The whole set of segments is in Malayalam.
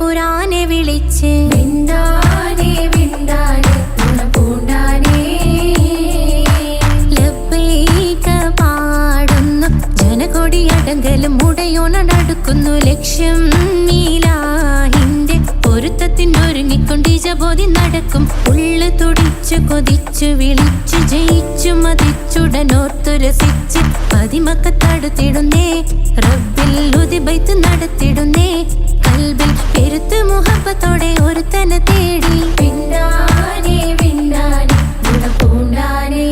പുരാനെ വിളിച്ച് വിണ്ടാനേ വിണ്ടാനേ പൂണ്ടാനേ ലബ്ബൈക പാടുന്നു ജനകൊടിയടങ്കലും മുടയോണടുക്കുന്നു ലക്ഷ്യം നീലാഹിന്റെ പൊരുത്തത്തിനൊരുങ്ങിക്കൊണ്ടിജബോധി നടക്കും ഉള്ളു തുടിച്ചു കൊതിച്ചു വിളിച്ചു ജയിച്ചു മതിച്ചുടനോർത്തു രസിച്ച് പതിമക്കത്തടുത്തിടുന്നേ റബ്ബിൽ ഉദിബൈത്ത് നടത്തിടുന്നേ കൽബിൽ പെരുത്ത് മുഹബത്തോടെ ഒരുത്തനെ തേടി പിന്നാനേ പിന്നാനേ ഗുണപൂണ്ടാനേ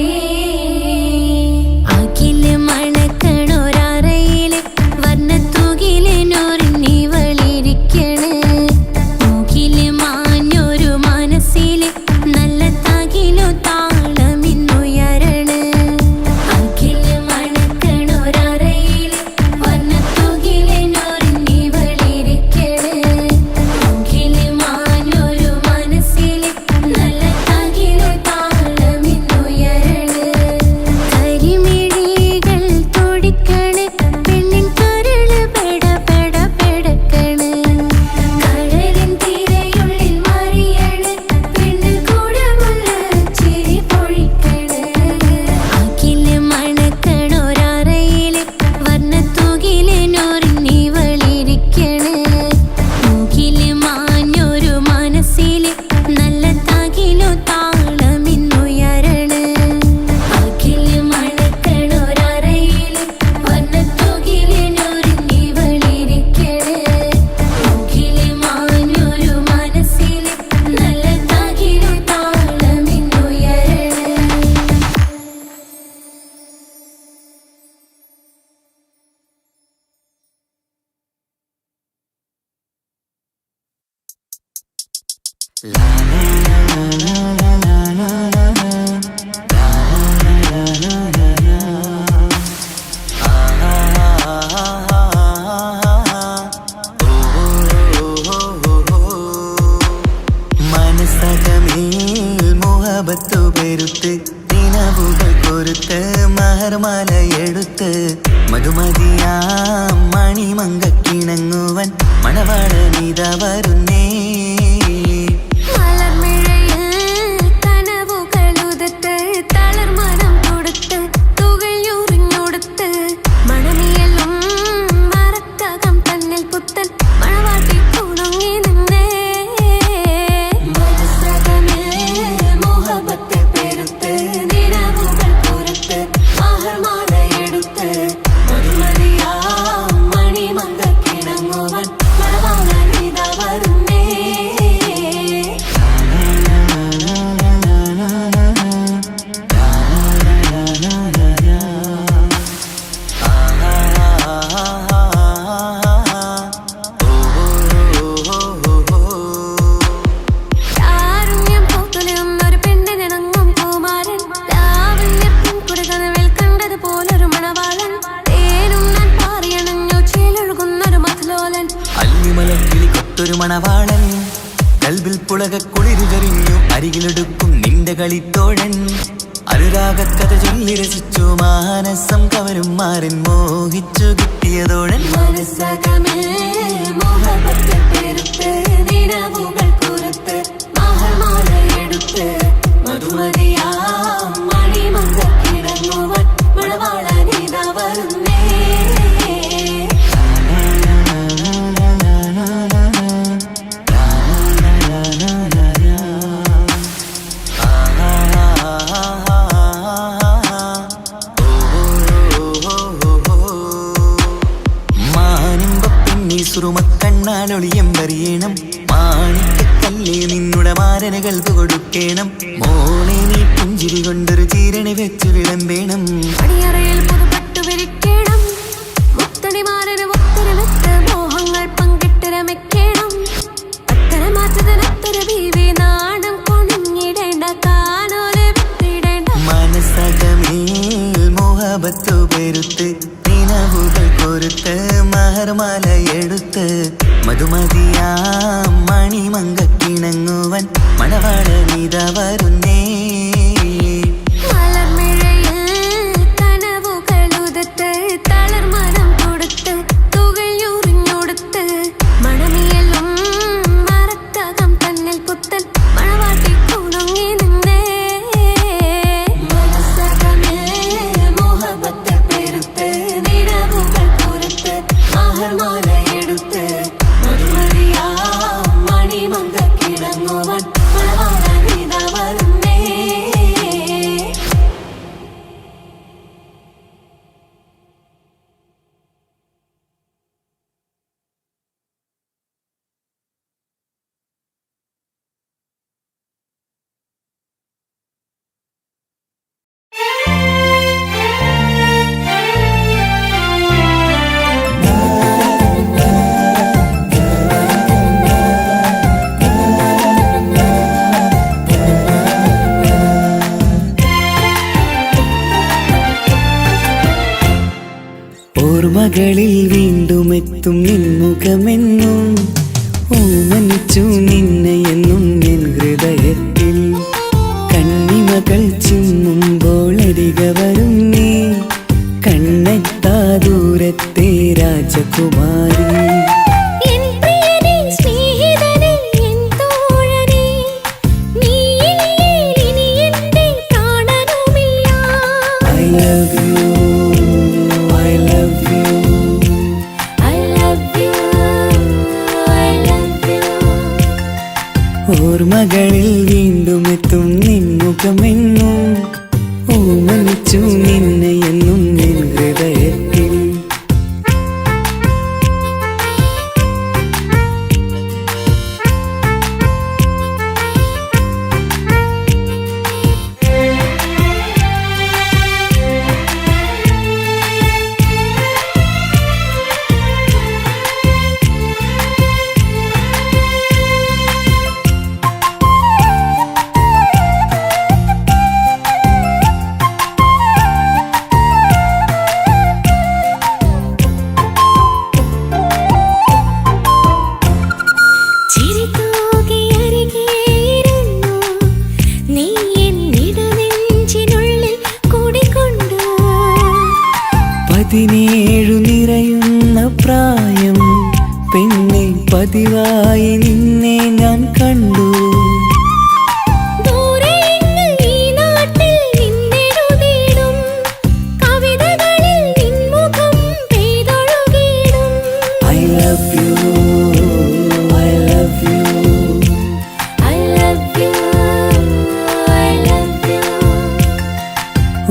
അഖില് മണക്കണൊരറയില് വർണ്ണത്തൂകില് നൂറിനിവളിരിക്കണ് മൂക്കില് മാഞ്ഞൊരു മനസ്സില് നല്ല തകിലു താളമിന്നുയരണ അഖില് മണക്കണൊരറയില് വർണ്ണത്തൂകില് നൂറിനിവളി മുഹബത്തു പെരുത്ത് നിലവുകൾ കൊരുത്ത് മഹർമാലയെടുത്ത് മധുമതിയാം മണിമങ്കക്കിണങ്ങുവൻ മണവാളനിത വരുന്നേ. മണവാളൻ കൽബിൽ പുളക കുളിരുചറിഞ്ഞു അരികിലെടുക്കും നിന്റെ കളിത്തോഴൻ അനുരാഗക്കഥ ചൊല്ലി രസിച്ചു മാനസം കവരും മാറിൻ മോഹിച്ചു കിട്ടിയതോഴൻ. കണ്ണാലൊളിയമ്പറിയണം മാണിക്കല്ലേ നിന്നുടെ മാരനകൾ കൊടുക്കണം മോളെ നീ പുഞ്ചിരി കൊണ്ടൊരു ചീരണി വെച്ച് വിളമ്പേണം. മോഹങ്ങൾ പങ്കിട്ട് രമിക്കണം നാടം കൊണിഞ്ഞിടേണ്ട കാനോലെ മനസ്സകമേൽ മോഹബത്തു പെരുത്ത് നിലവുകൾ കൊരുത്ത് മഹർമാലയെടുത്ത് മധുമതിയാം മണിമങ്കക്കിണങ്ങുവൻ മണവാളനിത വരുന്നേ. ഓർമ്മകളിൽ വീണ്ടുമെത്തും നിൻമുഖമെന്നും ഓമനിച്ചു നിന്നെയെന്നും എൻ ഹൃദയത്തിൽ കണ്ണിമകൾ ചിമ്മുമ്പോൾ അരിക വരും നീ കണ്ണെത്താ ദൂരത്തെ രാജകുമാരി. ഓർമ്മകളിൽ വീണ്ടുമെത്തും നിൻമുഖമെന്നും ഓമനിച്ചു നിന്നെയെന്നും എൻ ഹൃദയത്തിൽ കണ്ടു.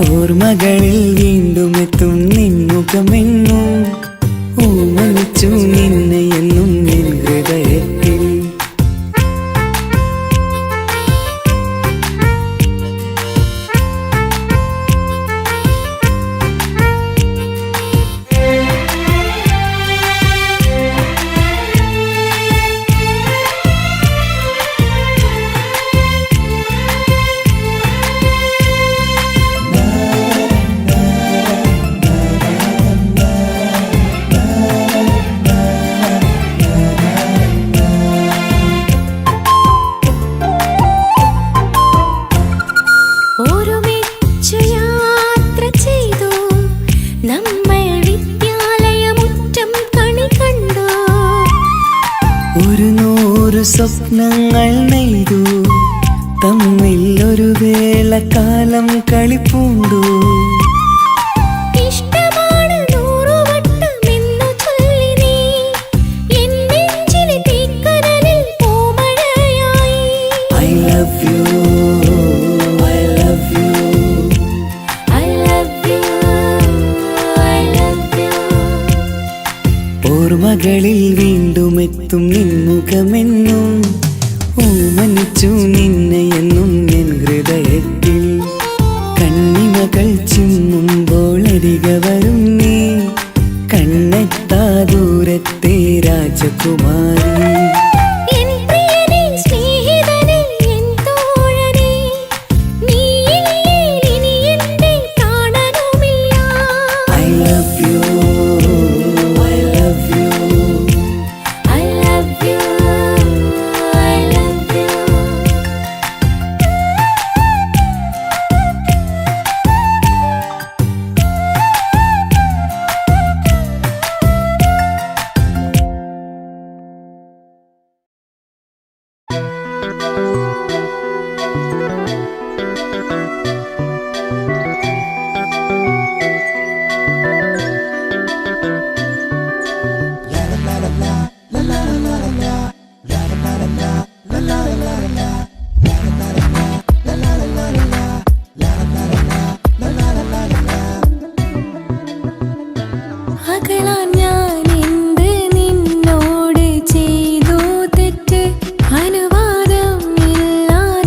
ഓർമ്മകളിൽ വീണ്ടും എത്തും നിൻമുഖമെന്നും ഓമനിച്ചു നിന്നെ എന്നും നിൻ ഹൃദയത്തിൽ. ഒരു നൂറ് സ്വപ്നങ്ങൾ നെയ്തു തമ്മിൽ ഒരു വേള കാലം കളിപ്പൂണ്ടു. ഓർമ്മകളിൽ വീണ്ടും എത്തും നിൻമുഖമെന്നും ഓമനിച്ചു നിന്നെ എന്നും നിൻ ഹൃദയത്തിൽ. കണ്ണിമകൾ ചിമ്മുമ്പോൾ അരികെ വരും നീ, കണ്ണെത്താ ദൂരത്തെ രാജകുമാരി. അനുവാദം ഇല്ലാതെ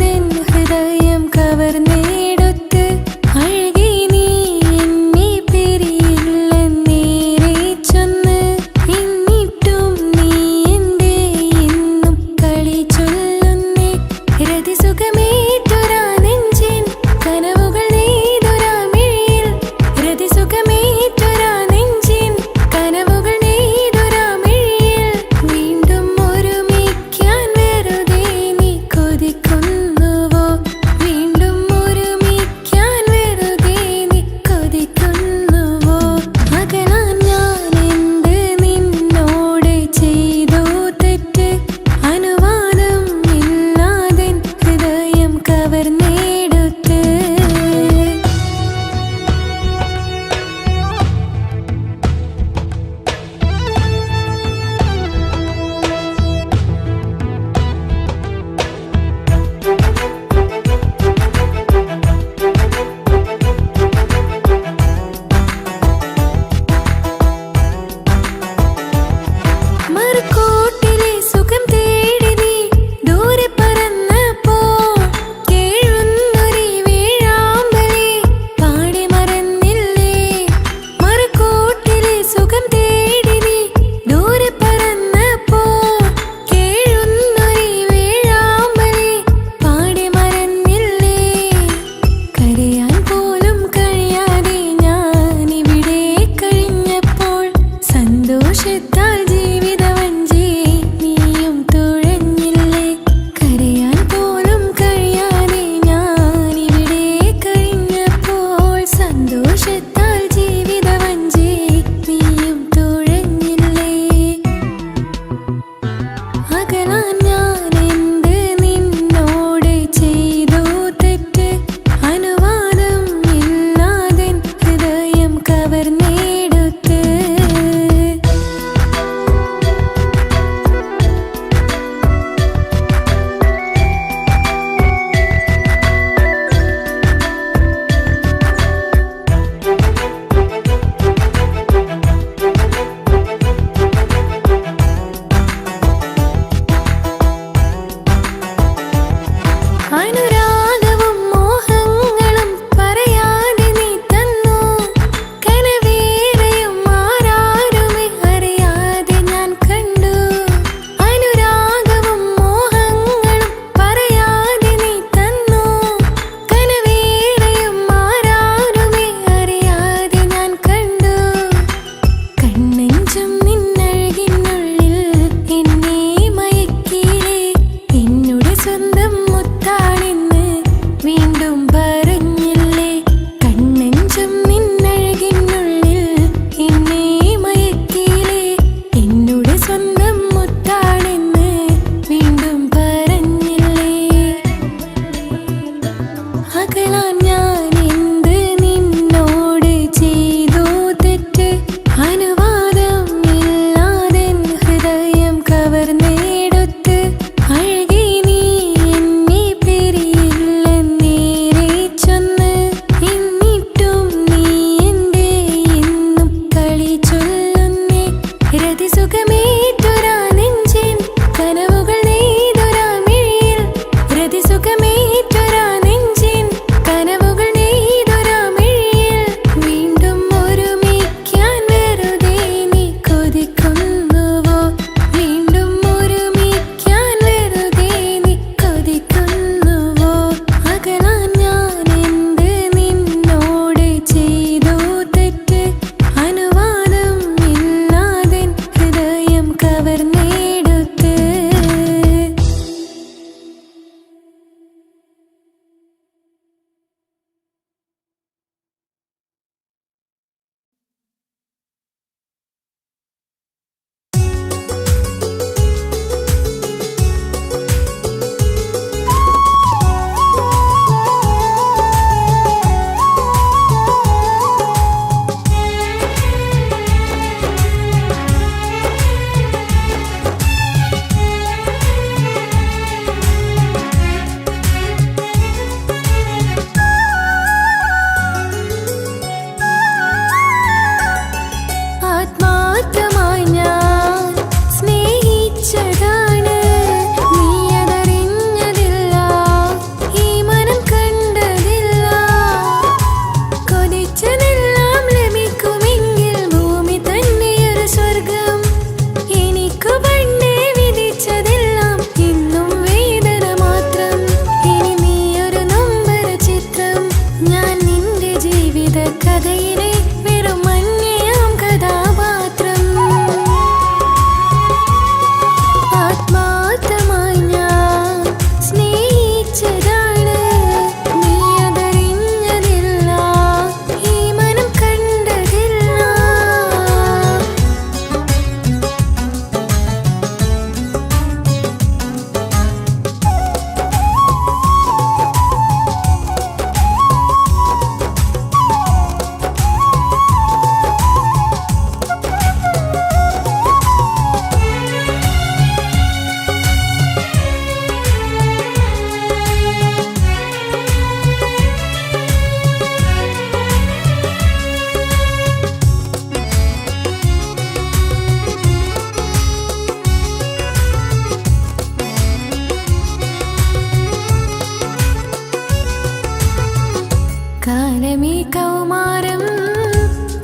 കാലമേ കൗമാരം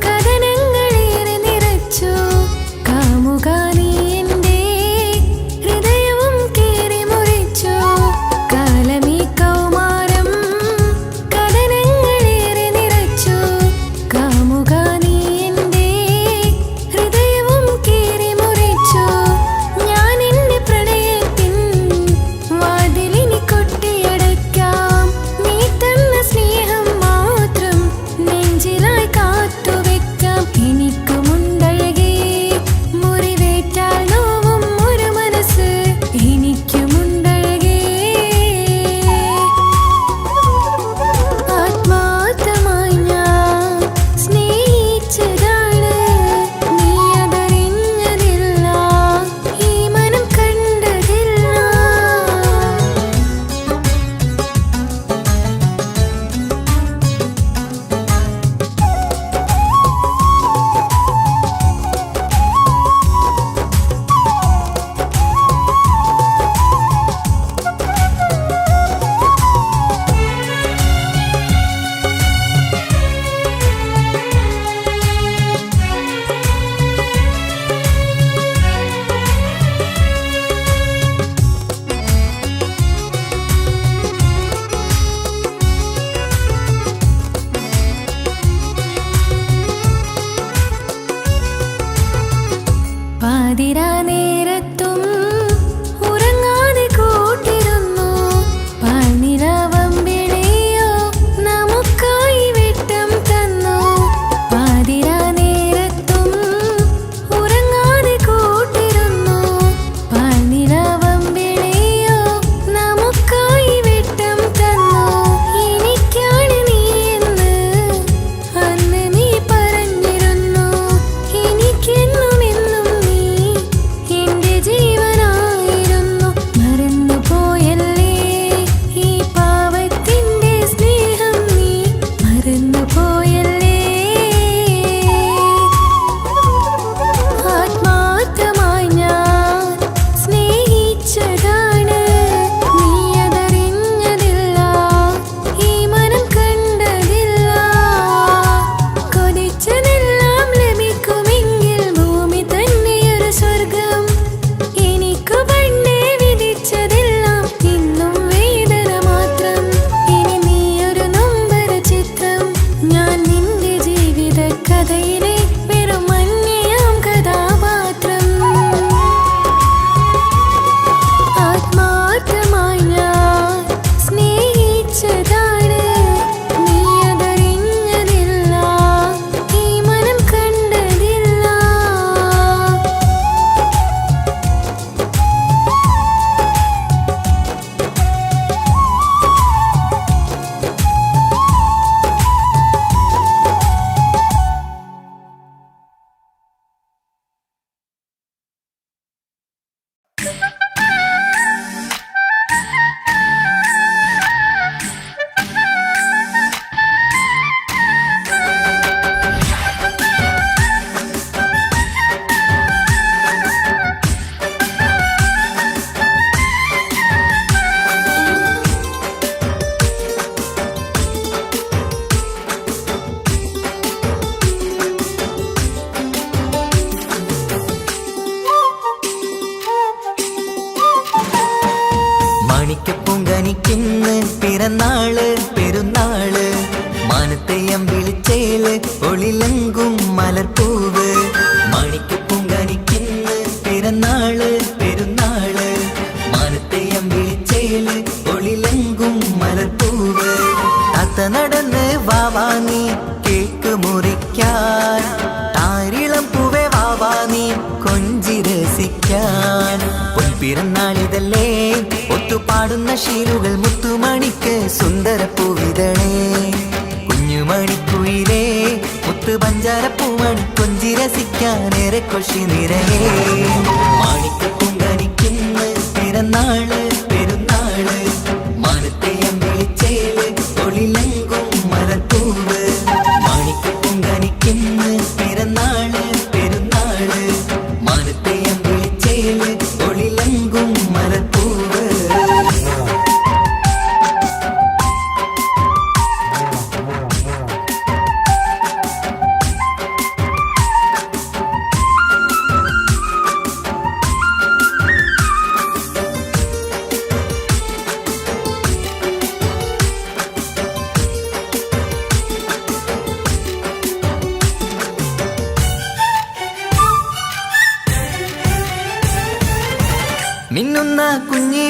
കഥനങ്ങളേറെ നിറച്ചു കാമുക നീ എൻ്റെ ഹൃദയവും കീറി മുറിച്ചു. കാലമേ കൗമാരം കഥനങ്ങളേറെ നിറച്ചു കാമുക നീ എൻ്റെ ഹൃദയവും കീറി മുറിച്ചു. ഞാൻ എൻ്റെ പ്രണയത്തിൻ വാതിലിനി കൊട്ടിയടയ്ക്കാം. നീ തന്ന സ്നേഹം മാത്രം നെഞ്ചിലായി കാത്തുവെക്കാം. എനിക്കുമുണ്ടഴകേ മുറിവേറ്റാൽ നോവും ഒരു മനസ്സ്. എനിക്കുമുണ്ടഴകേ ആത്മാർത്ഥമായി ഞാൻ സ്നേഹിച്ചതാണ്. നീ അതറിഞ്ഞതില്ല, ഈ മനം കണ്ടതില്ല. പാതിരാ നേരത്തും ഉറങ്ങാതെ കൂട്ടിരുന്നു. പാൽനിലാവമ്പിളിയോ നമുക്കായി വെട്ടം തന്നു. പാതിരാ നേരത്തും ഉറങ്ങാതെ കൂട്ടിരുന്നു. പാൽനിലാവമ്പിളിയോ നമുക്കായി വെട്ടം തന്നു. എനിക്കാണ് നീ എന്ന് അന്ന് നീ പറഞ്ഞിരുന്നു. എനിക്കെന്നും എന്നും നീ എൻ്റെ ജീവനായിരുന്നു. മറന്നുപോയല്ലേ ഈ പാവത്തിൻ്റെ സ്നേഹം, നീ മറന്നുപോയല്ലേ. ആത്മാർത്ഥമായി ഞാൻ സ്നേഹിച്ചതാണ്. നീ അതറിഞ്ഞതില്ല, ഈ മനം കണ്ടതില്ല. കൊതിച്ചതെല്ലാം ലഭിക്കുമെങ്കിൽ ഭൂമി തന്നെയൊരു സ്വർഗം. എനിക്കു പണ്ടേ വിധിച്ചതെല്ലാം ഇന്നും വേദന മാത്രം. ഇനി നീയൊരു നൊമ്പര ചിത്രം, ഞാൻ നിന്റെ ജീവിത കഥയിലെ വെറും മഞ്ഞയാം കഥാപാത്രം. ആത്മാർത്ഥമായി ഞാൻ സ്നേഹിച്ചതാണ്. നീ അതറിഞ്ഞതില്ല, ഈ മനം കണ്ടതില്ല. മാണിക്കപ്പൂങ്കനിക്കിന്ന് പിറന്നാള് പെരുന്നാള്. മാനത്തെയം വിളിച്ചേല് ഒളിലങ്കും മലർപ്പൂവ്. മാണിക്കപ്പൂങ്കനിക്കിന്ന് പിറന്നാള് പെരുന്നാള്. മാനത്തെയം വിളിച്ചേല് ഒളിലങ്കും മലർപ്പൂവ്. താത്ത നടന്ന് വാവാ നീ കേക്ക് മുറിക്കാൻ. താരിളം പൂവേ വാവാ നീ കൊഞ്ചി രസിക്കാൻ. പൊൻപിറന്നാളിതല്ലേ ഒത്തുപാടുന്ന ശീലുകൾ മുത്തുമണിക്ക് സുന്ദരപ്പൂവിതളേ. കുഞ്ഞുമണിക്കുയിലേ മുത്ത് പഞ്ചാരപ്പൂമണി കൊഞ്ചി രസിക്കാനേറെ കൊഷി നിറയേ. മാണിക്കപ്പൂങ്കനിക്കിന്ന് പിറന്നാള് പെരുന്നാള്. മാനത്തെയം വിളിച്ചേല് ഒളിലങ്കും മലർപ്പൂവ്. മാണിക്കപ്പൂങ്കനിക്കിന്ന് പിറന്നാള് പെരുന്നാള്. മാനത്തെയം വിളിച്ചേല് ഒളിലങ്കും മലർപ്പൂവ്.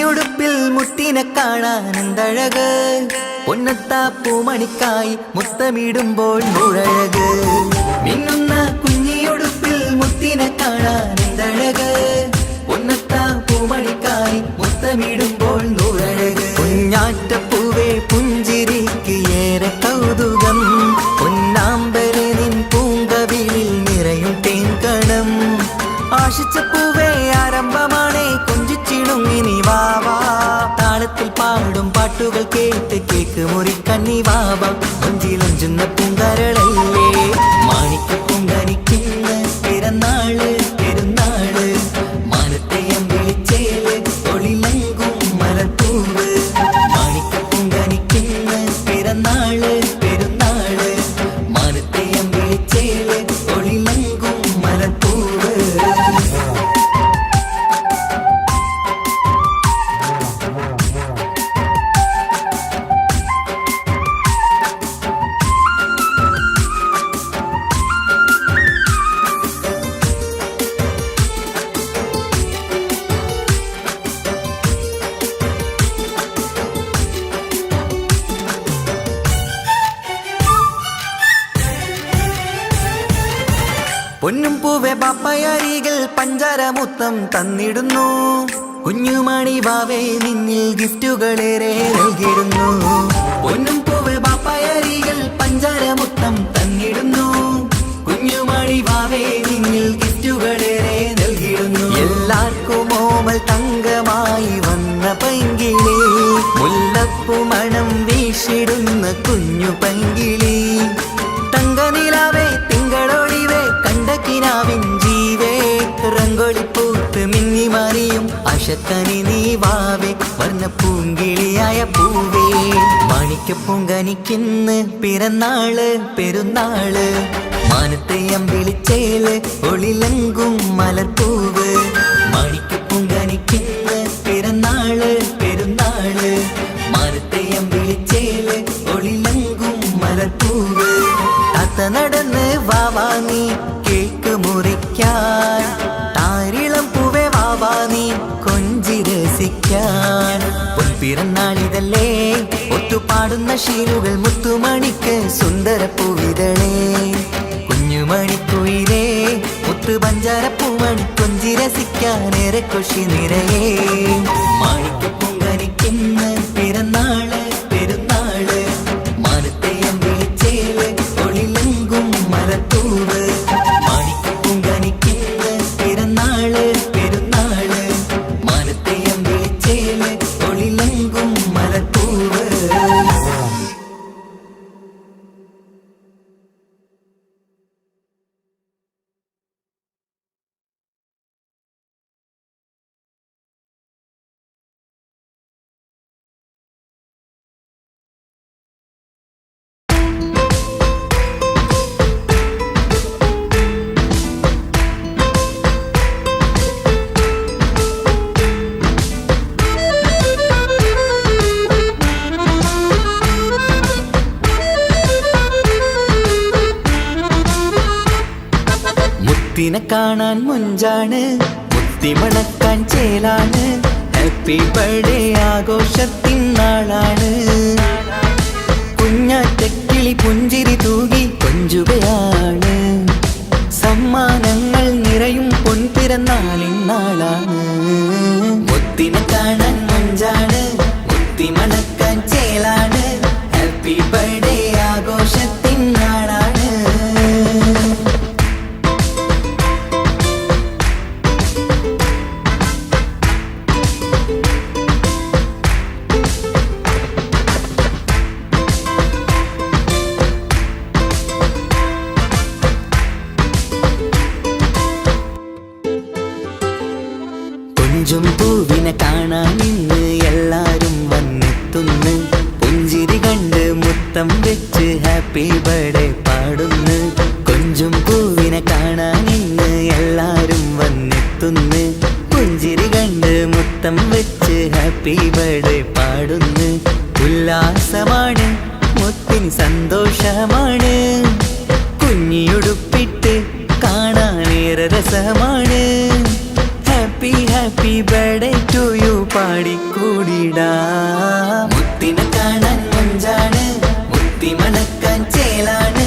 കുഞ്ഞിയുടുപ്പിൽ മുത്തിനെ കാണാൻ എന്തഴക് പൊന്നത്താ പൂമണിക്കായി മുത്തമിടുമ്പോൾ മുഴഴക് മിന്നുന്ന കുഞ്ഞിയുടുപ്പിൽ മുത്തിനെ കാണാൻ എന്തഴക് പൊന്നത്താ പൂമണിക്കായി മുത്തമിടുമ്പോൾ നൂഴഴക് കുഞ്ഞാറ്റപ്പൂവേ പുഞ്ചിരിക്ക് ഏറെ കൗതുകം പൊന്നാമ്പരെ നിൻ പൂങ്കവിളിൽ നിറയും തേൻകണം ആശിച്ച പൂവേ ആരംഭമാണേ കൊഞ്ചിച്ചിടുങ്ങി നീ വാവാ താളത്തിൽ പാടും പാട്ടുകൾ കേട്ട് കേക്ക് മുറിക്കണ്ണി വാവാ കൊഞ്ചിലഞ്ചുന്ന പൂങ്കരളല്ലേ മാണിക്ക പൂങ്കനിക്കുന്ന പിറന്നാള് പെരുന്നാള് മാനത്തെയം വിളിച്ചേല് ഒളിലങ്കും മലർപ്പൂവ് മാണിക്ക പൂങ്കനിക്കുന്ന പിറന്നാള് പെരുന്നാള് മാനത്തെയം വിളിച്ചേല് ഒളിലങ്കും മലർപ്പൂവ് പൊന്നും പൂവെ പാപ്പയരികൾ പഞ്ചാരമുത്തം തന്നിടുന്നു കുഞ്ഞുമണി വാവേ നിന്നിൽ ഗിഫ്റ്റുകളേറെ നൽകിയിരുന്നു പൊന്നും പൂവെ പാപ്പയരികൾ പഞ്ചാരമുത്തം തന്നിടുന്നു കുഞ്ഞുമണി വാവേ നിന്നിൽ ഗിഫ്റ്റുകളേറെ നൽകിയിരുന്നു എല്ലാവർക്കും ഓമൽ തങ്കമായി വന്ന പൈങ്കിളി മുല്ലപ്പൂ മണം വീശിടുന്ന കുഞ്ഞു പൈങ്കിളി തങ്കനിലാവേ തിങ്കളൊളിവേ കണ്ടക്കിനാവിൻ ജീവേ റംഗോളിപ്പൂത്ത് മിന്നി മാറിയും അശത്തനി നീ വാവേ വർണ്ണ പൂങ്കിളിയായ പൂവേ മാണിക്ക പൂങ്കനിക്കുന്ന പിറന്നാള് പെരുന്നാള് മാനത്തെയം വിളിച്ചേല് ഒളിലങ്കും മലർപ്പൂവ് മാണിക്ക പൂങ്കനിക്കുന്ന പിറന്നാള് പെരുന്നാള് മാനത്തെയം വിളിച്ചേല് ഒളിലങ്കും മലർപ്പൂവ് താത്ത നടന്ന് വാവാ നീ കേക്ക് മുറിക്കാൻ താരിളം പൂവേ വാവാ നീ കൊഞ്ചി രസിക്കാൻ പൊൻപിറന്നാളിതല്ലേ ഒത്തുപാടുന്ന ശീലുകൾ മുത്തുമണിക്ക് സുന്ദര പൂവിതളേ കുഞ്ഞുമണിക്കുയിലേ മുത്തു പഞ്ചാര പൂമണി കൊഞ്ചി രസിക്കാനേറെ കൊഷി നിറയേ മാണിക്ക പൂങ്കനിക്കുന്ന പിറന്നാള് പെരുന്നാള് മാനത്തെയം വിളിച്ചേല് ഒളിലങ്കും മലർപ്പൂവ് മാണിക്ക പൂങ്കനിക്കുന്ന പിറന്നാള് പെരുന്നാള് മാനത്തെയം വിളിച്ചേല് ഒളിലങ്കും മലർപ്പൂവ് മുത്തിനെ കാണാൻ മുഞ്ചാണ് മുത്തിമണക്കാൻ ചേലാണ് ഹാപ്പി ബർത്ത്ഡേ ആഘോഷത്തിൻ നാളാണ് കുഞ്ഞാറ്റക്കിളി പുഞ്ചിരി തൂകി കൊഞ്ചുകയാണ് സമ്മാനങ്ങൾ നിറയും പൊൻപിറന്നാളിൻ നാളാണ് മുത്തിനെ കാണാൻ മുഞ്ചാണ് മുത്തിമണക്കാൻ ചേലാണ് ഹാപ്പി ബർത്ത്ഡേ ആഘോഷത്തിൻ നാളാണ് കൊഞ്ചും പൂവിനെ കാണാൻ ഇന്ന് എല്ലാരും വന്നെത്തുന്നു പുഞ്ചിരി കണ്ട് മുത്തം വെച്ച് ഹാപ്പി ബർത്ത്ഡേ പാടുന്നു കൊഞ്ചും പൂവിനെ കാണാൻ ഇന്ന് എല്ലാരും വന്നെത്തുന്നു പുഞ്ചിരി കണ്ട് മുത്തം വെച്ച് ഹാപ്പി ബർത്ത്ഡേ പാടുന്നു ഉല്ലാസമാണ് മുത്തിന് സന്തോഷമാണ് കുഞ്ഞിയുടുപ്പിട്ട് കാണാനേറെ രസമാണ് happy happy birthday to you പാടിക്കൂടിടാ. മുത്തിനെ കാണാൻ മഞ്ചാണ്, മുത്തി മണക്കാൻ ചേലാണ്.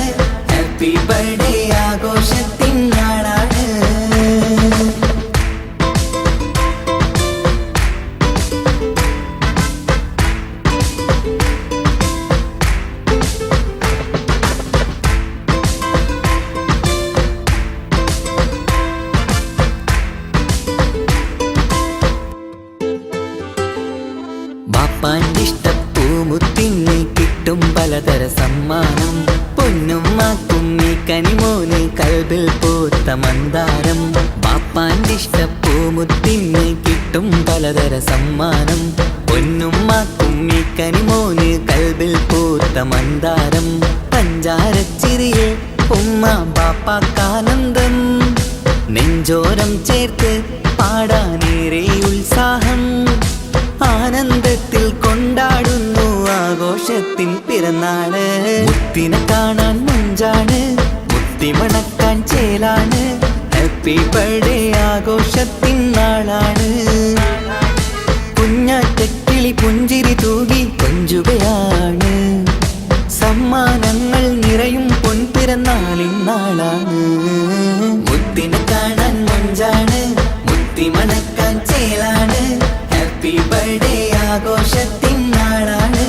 Happy birthday ആഘോഷത്തിൻ നാളാണ്. ബാപ്പാന്റെ ഇഷ്ടപ്പൂമുത്തിന് കിട്ടും പലതര സമ്മാനം. പൊന്നുമ്മാക്കും ഈ കനിമോന് കൽബിൽ പൂത്ത മന്ദാരം. ബാപ്പാന്റെ ഇഷ്ടപ്പൂമുത്തിന് കിട്ടും പലതര സമ്മാനം. പൊന്നുമ്മാക്കും ഈ കനിമോന് കൽബിൽ പൂത്ത മന്ദാരം. പഞ്ചാരച്ചിരിയെ ഉമ്മ ബാപ്പാക്കാനന്ദം. നെഞ്ചോരം ചേർത്ത് പാടാനേറെ ഉത്സാഹം. ആനന്ദത്തിൽ കൊണ്ടാടുന്നു ആഘോഷത്തിൻ പിറന്നാള്. മുത്തിനെ കാണാൻ മഞ്ചാണ്, മുത്തി മണക്കാൻ ചേലാണ്. Happy birthday ആഘോഷത്തിൻ നാളാണ്. കുഞ്ഞാറ്റക്കിളി പുഞ്ചിരി തൂകി കൊഞ്ചുകയാണ്. സമ്മാനങ്ങൾ നിറയും പൊൻപിറന്നാളിൻ നാളാണ്. മുത്തിനെ കാണാൻ മഞ്ചാണ്, മുത്തി മണക്കാൻ ചേലാണ്. Happy birthday ആഘോഷത്തിൻ നാളാണ്.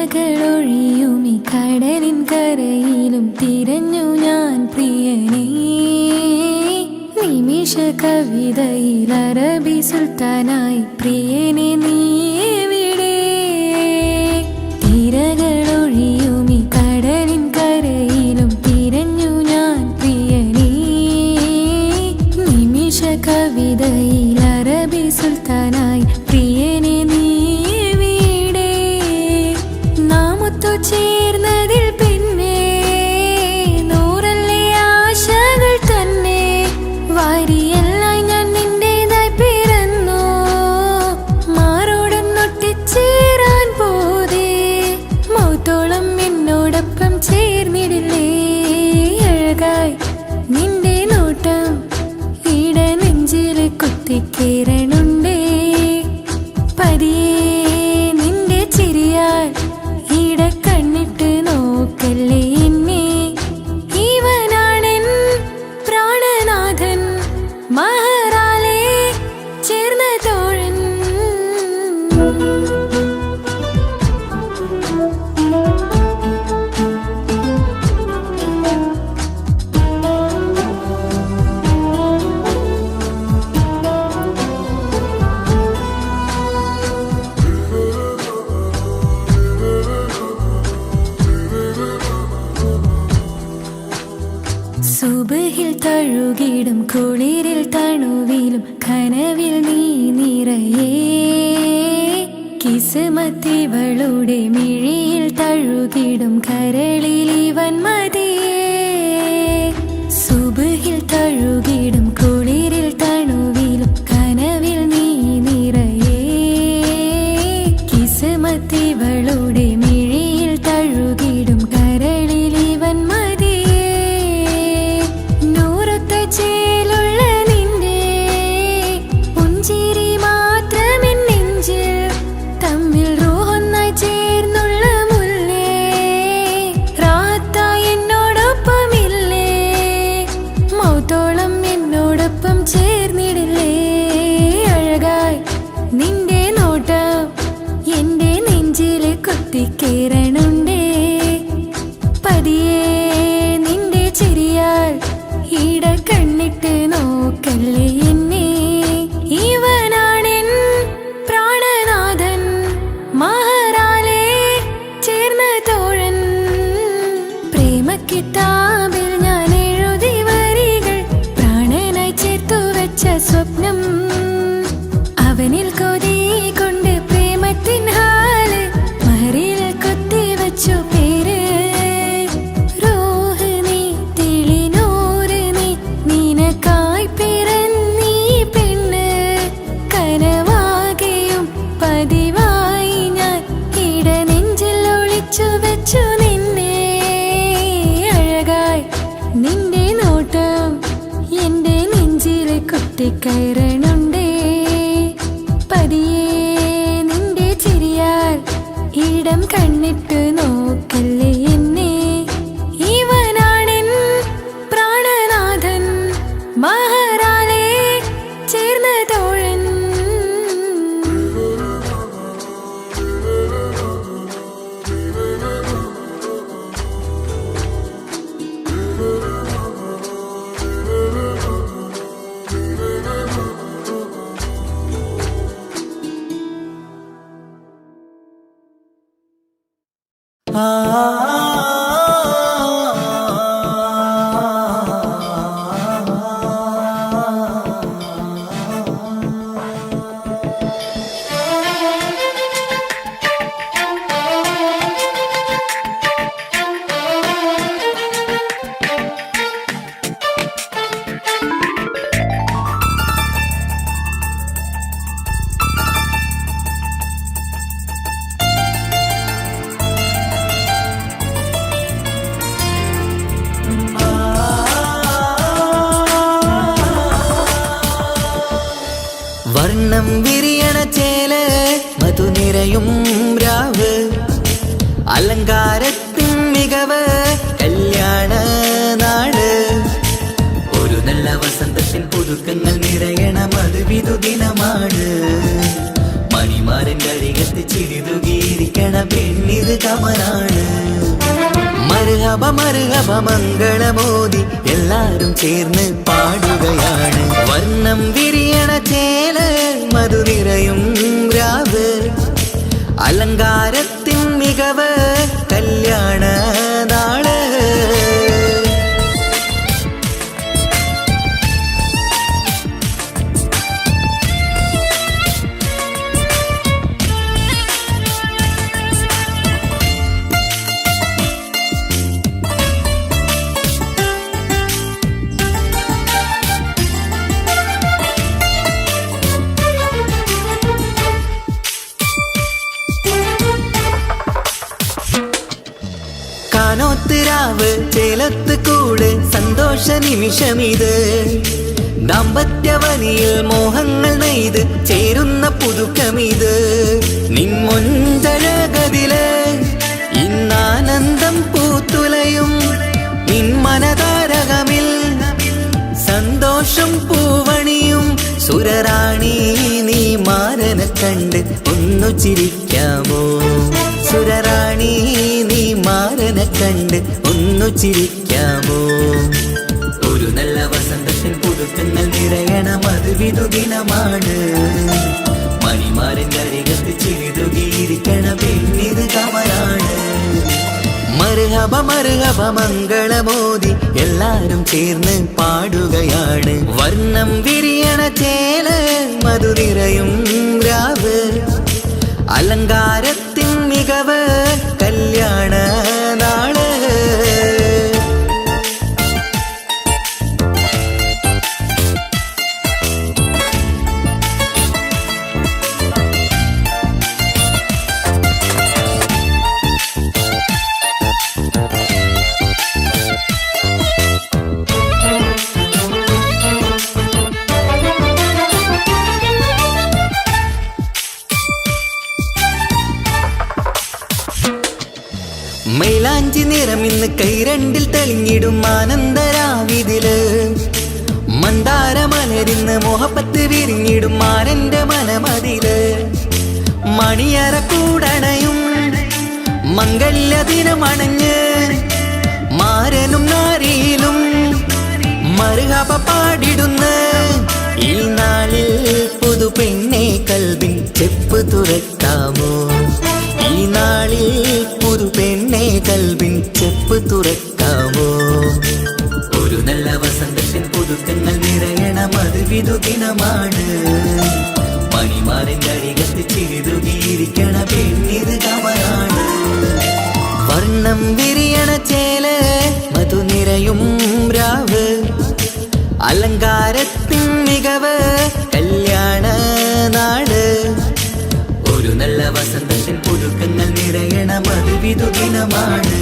തിരകളൊഴിയുമി കടലിൻ കരയിലും തിരഞ്ഞു ഞാൻ പ്രിയനേ. നിമിഷ കവിതയിൽ അറബി സുൽത്താനായി പ്രിയനെ നീ എവിടെ? തിരകളൊഴിയുമി കടലിൻ കരയിലും തിരഞ്ഞു ഞാൻ പ്രിയനേ. നിമിഷ കവിതയിൽ അറബി സുൽത്താനായി പ്രിയനെ നീ ചേർന്നതിൽ പിന്നെ നൂറല്ലേ ആശകൾ തന്നെ. വാരിയെല്ലാം ഞാൻ നിന്റേതായി പിറന്നു. മാറോടം തഴുകിടും കുളിരിൽ തണുവിലും കനവിൽ നീ നിറയേ കിസ്മത്തിവളുടെ മിഴിയിൽ തഴുകിടും കരളിൽ ഇവൻ മതിയേ സുബഹിൽ തഴുകിടും കുളിരിൽ തണുവിലും കനവിൽ നീ നിറയേ കിസ്മത്തിവളുടെ മിഴിയിൽ തഴുകിടും കരളിൽ ഇവൻ മതിയേ നൂറൊത്ത ചേലുള്ള നിന്റെ പുഞ്ചിരി മാത്രമെൻ നെഞ്ചിൽ തമ്മിൽ റൂഹൊന്നായി ചേർന്നുള്ള മുല്ലേ റാത്തായി എന്നോടൊപ്പമില്ലേ മൗത്തോളം എന്നോടൊപ്പം ചേർന്നിടില്ലേ അഴകായി നിന്റെ നോട്ടം എന്റെ നെഞ്ചില് കുത്തിക്കേറണുണ്ടേ പതിയെ നിന്റെ ചിരിയാൽ ഈട കണ്ണിട്ട് നോക്കല്ലേ എന്നെ ഇവനാണെൻ പ്രാണനാഥൻ മഹറാലെ ചേർന്ന തോഴൻ പ്രേമക്കിതാബിൽ ഞാൻ എഴുതി വരികൾ പ്രാണനായി ചേർത്തു വെച്ച സ്വപ്നം അവനിൽ കൊതി കൊണ്ട് പ്രേമത്തിൻ ഹാല് മഹറിൽ കൊത്തി വച്ചു പേര് റൂഹ് നീ തെളിനൂറ് നീ നിനക്കായി പിറന്നീ പെണ്ണ് കനവാകെയും പതിവായി ഞാൻ ഇട നെഞ്ചിൽ ഒളിച്ചു വെച്ചു നിന്നെ അഴകായി നിന്റെ നോട്ടം എന്റെ നെഞ്ചിൽ കുത്തിക്കയറണുണ്ടേ പതിയെ നിന്റെ ചിരിയാൽ ഇടം കണ്ണിട്ട് നോക്കല്ലേ എന്നെ ഇവനാണെൻ പ്രാണനാഥൻ മഹറാലെ ചേർന്ന തോഴൻ വർണ്ണം വിരിയണ ചേല് മധു നിറയും രാവ് അലങ്കാരത്തിൻ മികവ് കല്യാണ നാട് ഒരു നല്ല വസന്തത്തിൻ പുതുക്കങ്ങൾ നിറയണ മധുവിധു ദിനമാണ് മണിമാരൻ്റെ അരികത്ത് ചിരിതുകീരിക്കണ പെണ്ണിത് കമലാണ് മർഹബ മർഹബ മംഗളമോദി എല്ലാരും ചേർന്ന് പാടുകയാണ് വർണ്ണം വിരിയണ ചേല് മധു നിറയും രാവ് അലങ്കാരത്തിൻ മികവ് കല്യാണ നാള് കാനോത്തിരാവ് ചേലത്ത് കൂട് സന്തോഷ നിമിഷമിത് ദാമ്പത്യവനിയിൽ മോഹങ്ങൾ നെയ്ത് ചേരുന്ന പുതുക്കമിത് നിൻമൊഞ്ചഴകതില് ഇന്നാനന്ദം പൂത്തുലയും നിൻ മനതാരകമിൽ സന്തോഷം പൂവണിയും സുരറാണി നീ മാരനെ കണ്ട് ഒന്നു ചിരിക്കാമോ സുരറാണി നീ മാരനെ കണ്ട് ഒന്നു ചിരിക്കാമോ ഒരു നല്ല വസന്തത്തിൻ പുതുക്കങ്ങൾ നിറയണ മധുവിധു ദിനമാണ് മണിമാരൻ്റെ അരികത്ത് ചിരിതുകീരിക്കണ പെണ്ണിത് കമലാണ് മർഹബ മർഹബ മംഗളമോദി എല്ലാരും ചേർന്ന് പാടുകയാണ്. വർണ്ണം വിരിയണ ചേല മധുനിറയും രാവ്, അലങ്കാരത്തിൻ മികവ് കല്യാണ നാള്. മൈലാഞ്ചി നിറം ഇന്ന് കൈരണ്ടിൽ തെളിഞ്ഞിടും ആനന്ദരാവിതില്. മന്ദാര മലരിന്ന് മോഹപ്പത്ത് വിരിഞ്ഞിടും മാരന്റെ മനമതില്. മണിയറ കൂടണയും മംഗല്യ ദിനമണഞ്ഞ് മാരനും നാരിയിലും മർഹബ പാടിടുന്ന ഈ നാളിൽ പുതു പെണ്ണെ കൽബിൻ ചെപ്പ് തുറക്കാമോ? ഈ നാളിൽ പുതു പെണ്ണെ കൽബിൻ ചെപ്പ് തുറക്കാമോ? ഒരു നല്ല വസന്തത്തിൻ പുതുക്കങ്ങൾ നിറയണ മധുവിധു ദിനമാണ്. മണിമാരന്റെ അരികത്ത് ചിരിതുകിയിരിക്കണ പെണ്ണിത് കമലാണ്. വർണ്ണം വിരിയണ ചേല മധുനിറയും രാവ്, അലങ്കാരത്തിൻ മികവ് കല്യാണ നാട്. ഒരു നല്ല വസന്തത്തിൻ പുതുക്കങ്ങൾ നിറയണ മധുവിധു ദിനമാണ്.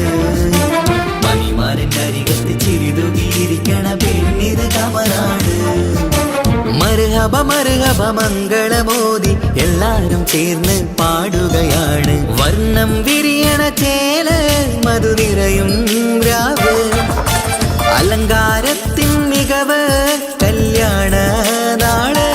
മണിമാരന്റെ അരികത്ത് ചിരിതുകിയിരിക്കണ പെണ്ണിത് കമലാണ്. മർഹബ മർഹബ മംഗളമോദി എല്ലാരും ചേർന്ന് പാടുകയാണ്. വർണ്ണം വിരിയണ ചേല മധുനിറയും രാവ്, അലങ്കാരത്തിൻ മികവ് കല്യാണ നാള്.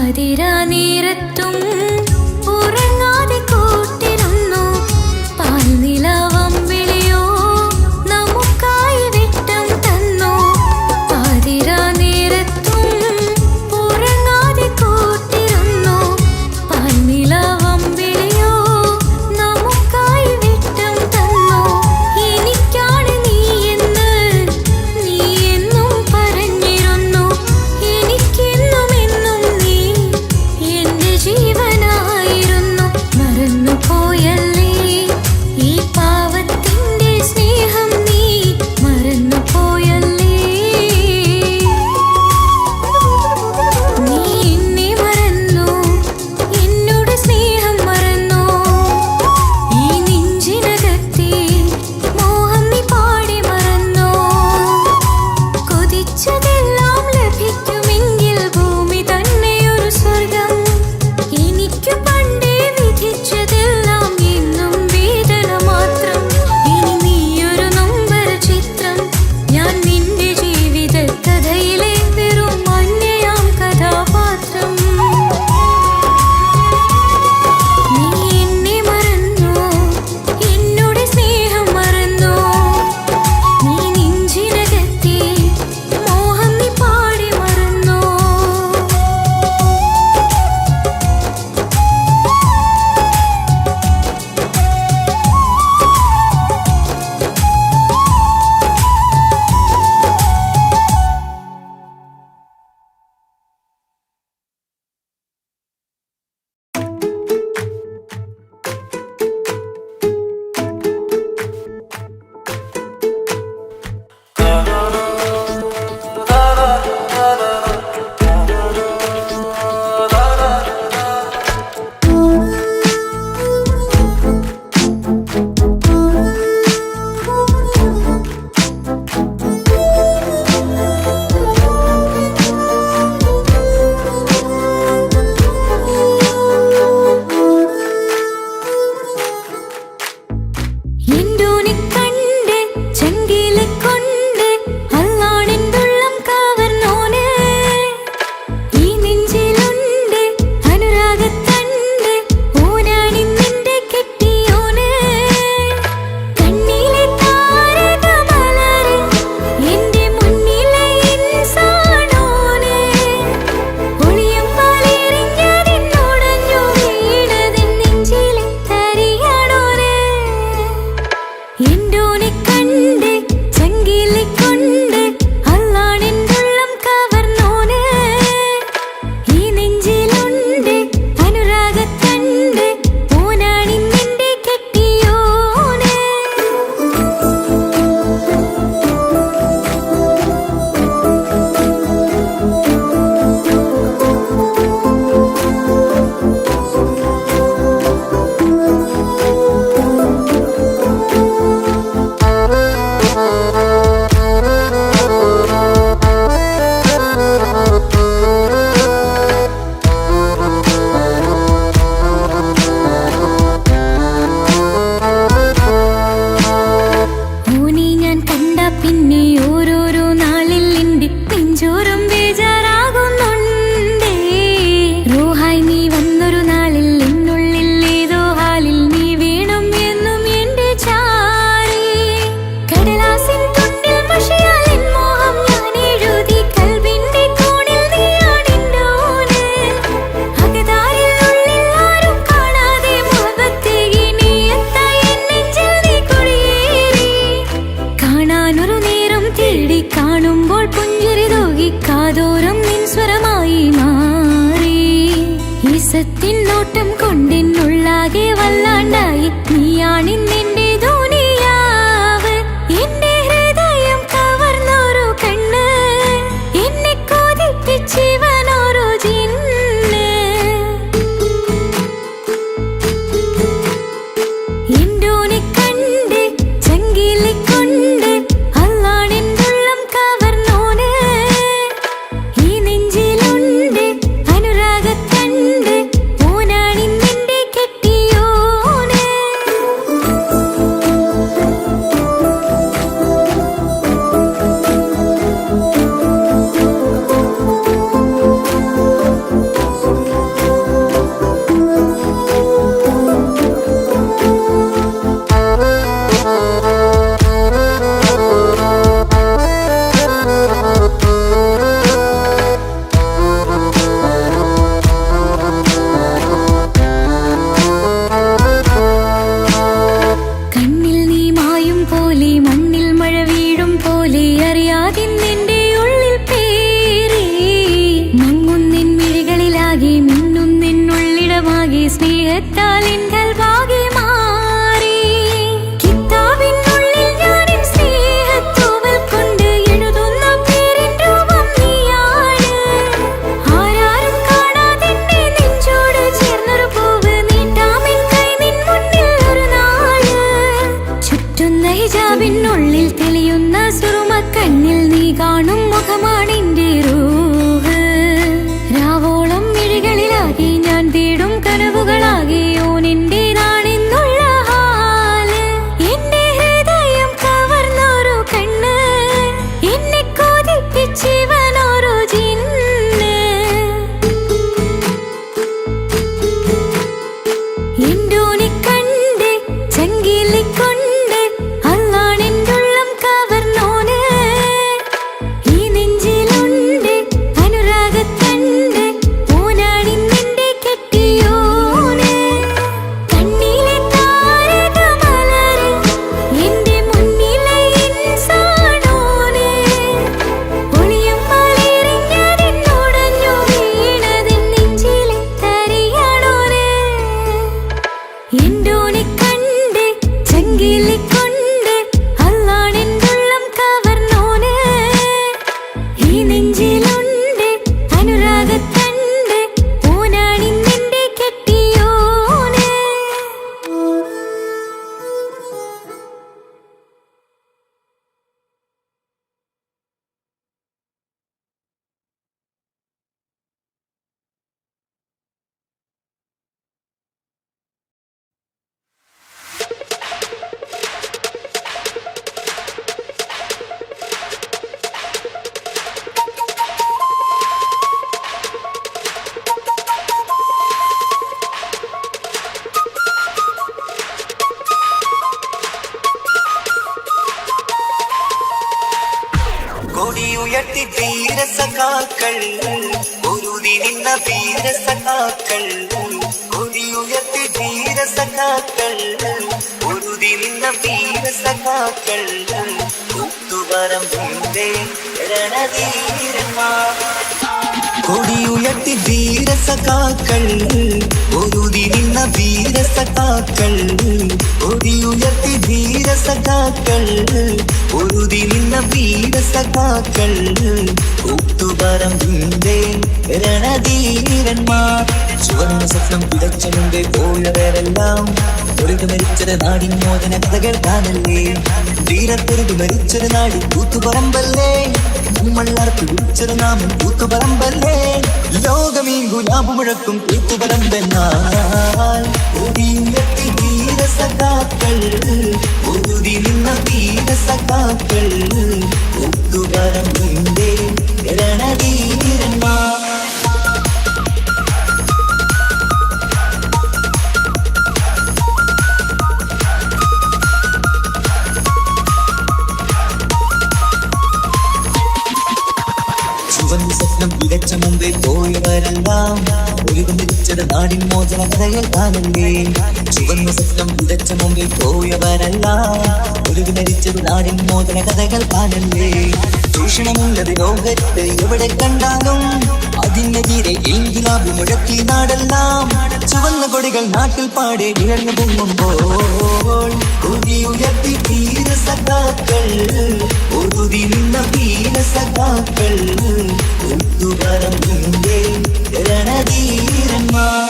പാതിരാ നേരത്തും ഉറങ്ങാതെ കൂട്ടിരുന്നു പാൽനിലാവം വിളിയോ നമുക്കായി വെട്ടം തന്നു പാതിരാ നേരത്തും ഉറങ്ങാതെ കൂട്ടിരുന്നു പാൽനിലാവം വിളിയോ നമുക്കായി വെട്ടം തന്നു എനിക്കാണ് നീ എന്നും പറഞ്ഞിരുന്നു എനിക്കെന്നും എന്നും നീ എന്റെ ജീവനായിരുന്നു മറന്നു പോയല്ലേ ഈ പാവത്തിന്റെ സ്നേഹം നീ മറന്നു പോയല്ലേ നീ എന്നെ മറന്നു എന്നോട് സ്നേഹം മറന്നു ഈ നെഞ്ചിനകത്തെ മോഹം നീ പാടി മറന്നു കൊതിച്ചതെല്ലാം ലഭിക്കുമെങ്കിൽ ഭൂമി തന്നെ ഒരു സ്വർഗം എനിക്ക് പണ്ടേ വിധിച്ചതെല്ലാം എന്നും വേദന മാത്രം ഇനി നീയൊരു നൊമ്പര ചിത്രം ഞാൻ നിന്റെ ജീവിത കഥയിലെ വെറും അന്യയാം കഥാപാത്രം നീ എന്നെ മറന്നു എന്നോട് സ്നേഹം മറന്നു നീ നെഞ്ചിനകത്തെ മോഹം നീ പാടി മറന്നു എന്തോനെ കണ്ട് ചങ്കിലെ കൊണ്ട് അല്ലാണെന്തുള്ളം കവർന്നോന് ഈ നെഞ്ചിലുണ്ട് അനുരാഗത്തണ്ട് ഓനാണിന്നെന്റെ കെട്ടിയോന് കണ്ണിലെ താരകമലര് എന്റെ മുന്നിലെ ഇൻസാണോന് ഒളിയം പാലെറിഞ്ഞതിന്നോടഞ്ഞു വീണതിൻ നെഞ്ചിലെ തരിയാണോന് എന്തോനെ കണ്ട് ചങ്കിലെ കൊണ്ട് അല്ലാണെന്തുള്ളം കവർന്നോന് ഈ നെഞ്ചിലുണ്ട് അനുരാഗത്തണ്ട് ഓനാണിന്നെന്റെ കെട്ടിയോന് ഓനെ ഞാൻ കണ്ട പിന്നെ ഓരോരോ നാളിൽ എന്റെ നെഞ്ചോരം ബേജാറാകുന്നുണ്ടേ റോഹായി നീ വന്നൊരു നാളിൽ എന്നുള്ളിൽ ഏതോ ഹാലിൽ നീ വേണം എന്നും എന്റെ ചാരി കടലാസിൻ തുണ്ടിൽ മഷിയാൽ എൻ മോഹം ഞാൻ എഴുതി കൽവിന്റെ കോണിൽ നീയാണെന്തോന് അകതാരിൽ ഉള്ളിൽ ആരും കാണാതെ മുഖത്തേക്ക് നീ എത്തായി എൻ നെഞ്ചിൽ നീ കുടിയേറി കാണാനൊരു നേരം തേടി കാണുമ്പോൾ പുഞ്ചിരി തൂകി കാതോരം നിൻ സ്വരമായി മാറി ഈസത്തിൻ നോട്ടം കൊണ്ടെന്നുള്ളാകെ വല്ലാണ്ടായി നീയാണിന്നെന്റെ ദുനിയാവ് എന്റെ ഹൃദയം കവർന്നൊരു കണ്ണ് എന്നെ കൊതിപ്പിച്ചിവനൊരു ജിന്ന് എന്തോനെ കണ്ട് ചങ്കിലെ കൊണ്ട് അല്ലാണെന്തുള്ളം കവർന്നോന് ഈ നെഞ്ചിലുണ്ട് അനുരാഗത്തണ്ട് ഓനാണിന്നെന്റെ കെട്ടിയോന് മിഴികളിലാകെ മിന്നും നിന്നുള്ളിടമാകെ സ്നേഹത്താൽ എങ്കൽ ഭാഗി മാറി കിതാബിനുള്ളിൽ ഞാനിൻ സ്നേഹത്തൂവൽ കൊണ്ട് എഴുതുന്ന പേരിൻ രൂപം നീയാണ് ആരാരും കാണാതെന്റെ നെഞ്ചോട് ചേർന്നൊരു പൂവ് നീട്ടാമെൻ കൈ നിൻ മുന്നിൽ ഒരു നാള് ചുറ്റുന്ന ഹിജാബിനുള്ളിൽ തെളിയുന്ന സുറുമ കണ്ണിൽ നീ കാണും മുഖമാണെന്റെ റൂഹ് രാവോളം മിഴികളിലാകെ ഞാൻ തേടും കനവുകളാകെ ഓനെന്റേതാണെന്നുള്ള ഹാല് എന്റെ ഹൃദയം കവർന്നൊരു കണ്ണ് എന്നെ കൊതിപ്പിച്ചിവനൊരു ജിന്ന് എന്തോനെ കണ്ട് ചങ്കിലിക്കൊണ്ട് അല്ലാണെന്തുള്ളം കവർന്നോന് ഈ നെഞ്ചിലുണ്ട് അനുരാഗത്തണ്ട് ഓനാണിന്നെന്റെ കെട്ടിയോന് കണ്ണിലെ താരകമലര് എന്റെ മുന്നിലെ ഇൻസാനോന് ഒളിയം മലരിഞ്ഞതെന്നുടഞ്ഞു വീണത് നെഞ്ചിലെ തരിയാണോന് എന്തോനെ കണ്ട് ചങ്കിലിക്കൊണ്ട് അല്ലാണെന്തുള്ളം കവർന്നോന് ഈ നെഞ്ചിലുണ്ട് അനുരാഗത്തണ്ട് ഓനാണിന്നെന്റെ കെട്ടിയോന് കൊടിയുയർത്തി വീരസഖാക്കൾ ഒരുതി നിന്ന വീരസഖാക്കൾ കൊടിയുയർത്തി വീരസഖാക്കൾ ഒരുതി നിന്ന വീരസഖാക്കൾ ഒത്തുപറമ്പിന്റെ രണധീരന്മാർ കൊടിയുയർത്തി വീരസഖാക്കൾ ഒരുതി നിന്ന വീരസഖാക്കൾ കൊടിയുയർത്തി വീരസഖാക്കൾ ഒരുതി നിന്ന വീരസഖാക്കൾ ഒത്തുപറമ്പിന്റെ രണധീരന്മാർ ചുവന്ന സ്വപ്നം പിടച്ചനുണ്ട് പോയവരെല്ലാം തൊഴുതു മരിച്ചത് നാടിൻ മോചന കഥ കേൾക്കാനല്ലേ ധീരത്തൊരുതു മരിച്ചൊരു നാടി കൂത്തുപറമ്പല്ലേ നമ്മൾ അർത്ത് വിളിച്ചൊരു നാമം കൂത്തുപറമ്പല്ലേ ലോകമീ ഗുലാബ് മുഴക്കും കൂത്തുപറമ്പെന്നാൽ ഒടിയുയർത്തി വീരസഖാക്കൾ ഒരുതി നിന്ന വീരസഖാക്കൾ കൂത്തുപറമ്പിന്റെ രണധീരന്മാർ ചുവന്ന സ്വപ്നം വിതച്ച മുമ്പേ പോയവരെല്ലാം ഒരുകം വിളിച്ചത് നാടിൻ മോചന കഥകൾ കാണല്ലേ ചുവന്ന സ്വപ്നം വിതച്ച മുമ്പേ പോയവരെല്ലാം ഒരുകം മരിച്ചത് നാടിൻ മോചന കഥകൾ കാണല്ലേ ചൂഷണമുള്ളത് ലോകത്ത് എവിടെ കണ്ടാലും അതിനെതിരെ ഇൻകിലാബ് മുഴക്കി നാടെല്ലാം ചുവന്ന കൊടികൾ നാട്ടിൽ പാടെ വിളർന്നു പൊങ്ങുമ്പോൾ കൊടിയുയർത്തി വീരസഖാക്കൾ ഒരുതി നിന്ന വീരസഖാക്കൾ ഒത്തുപറമ്പിന്റെ രണധീരന്മാർ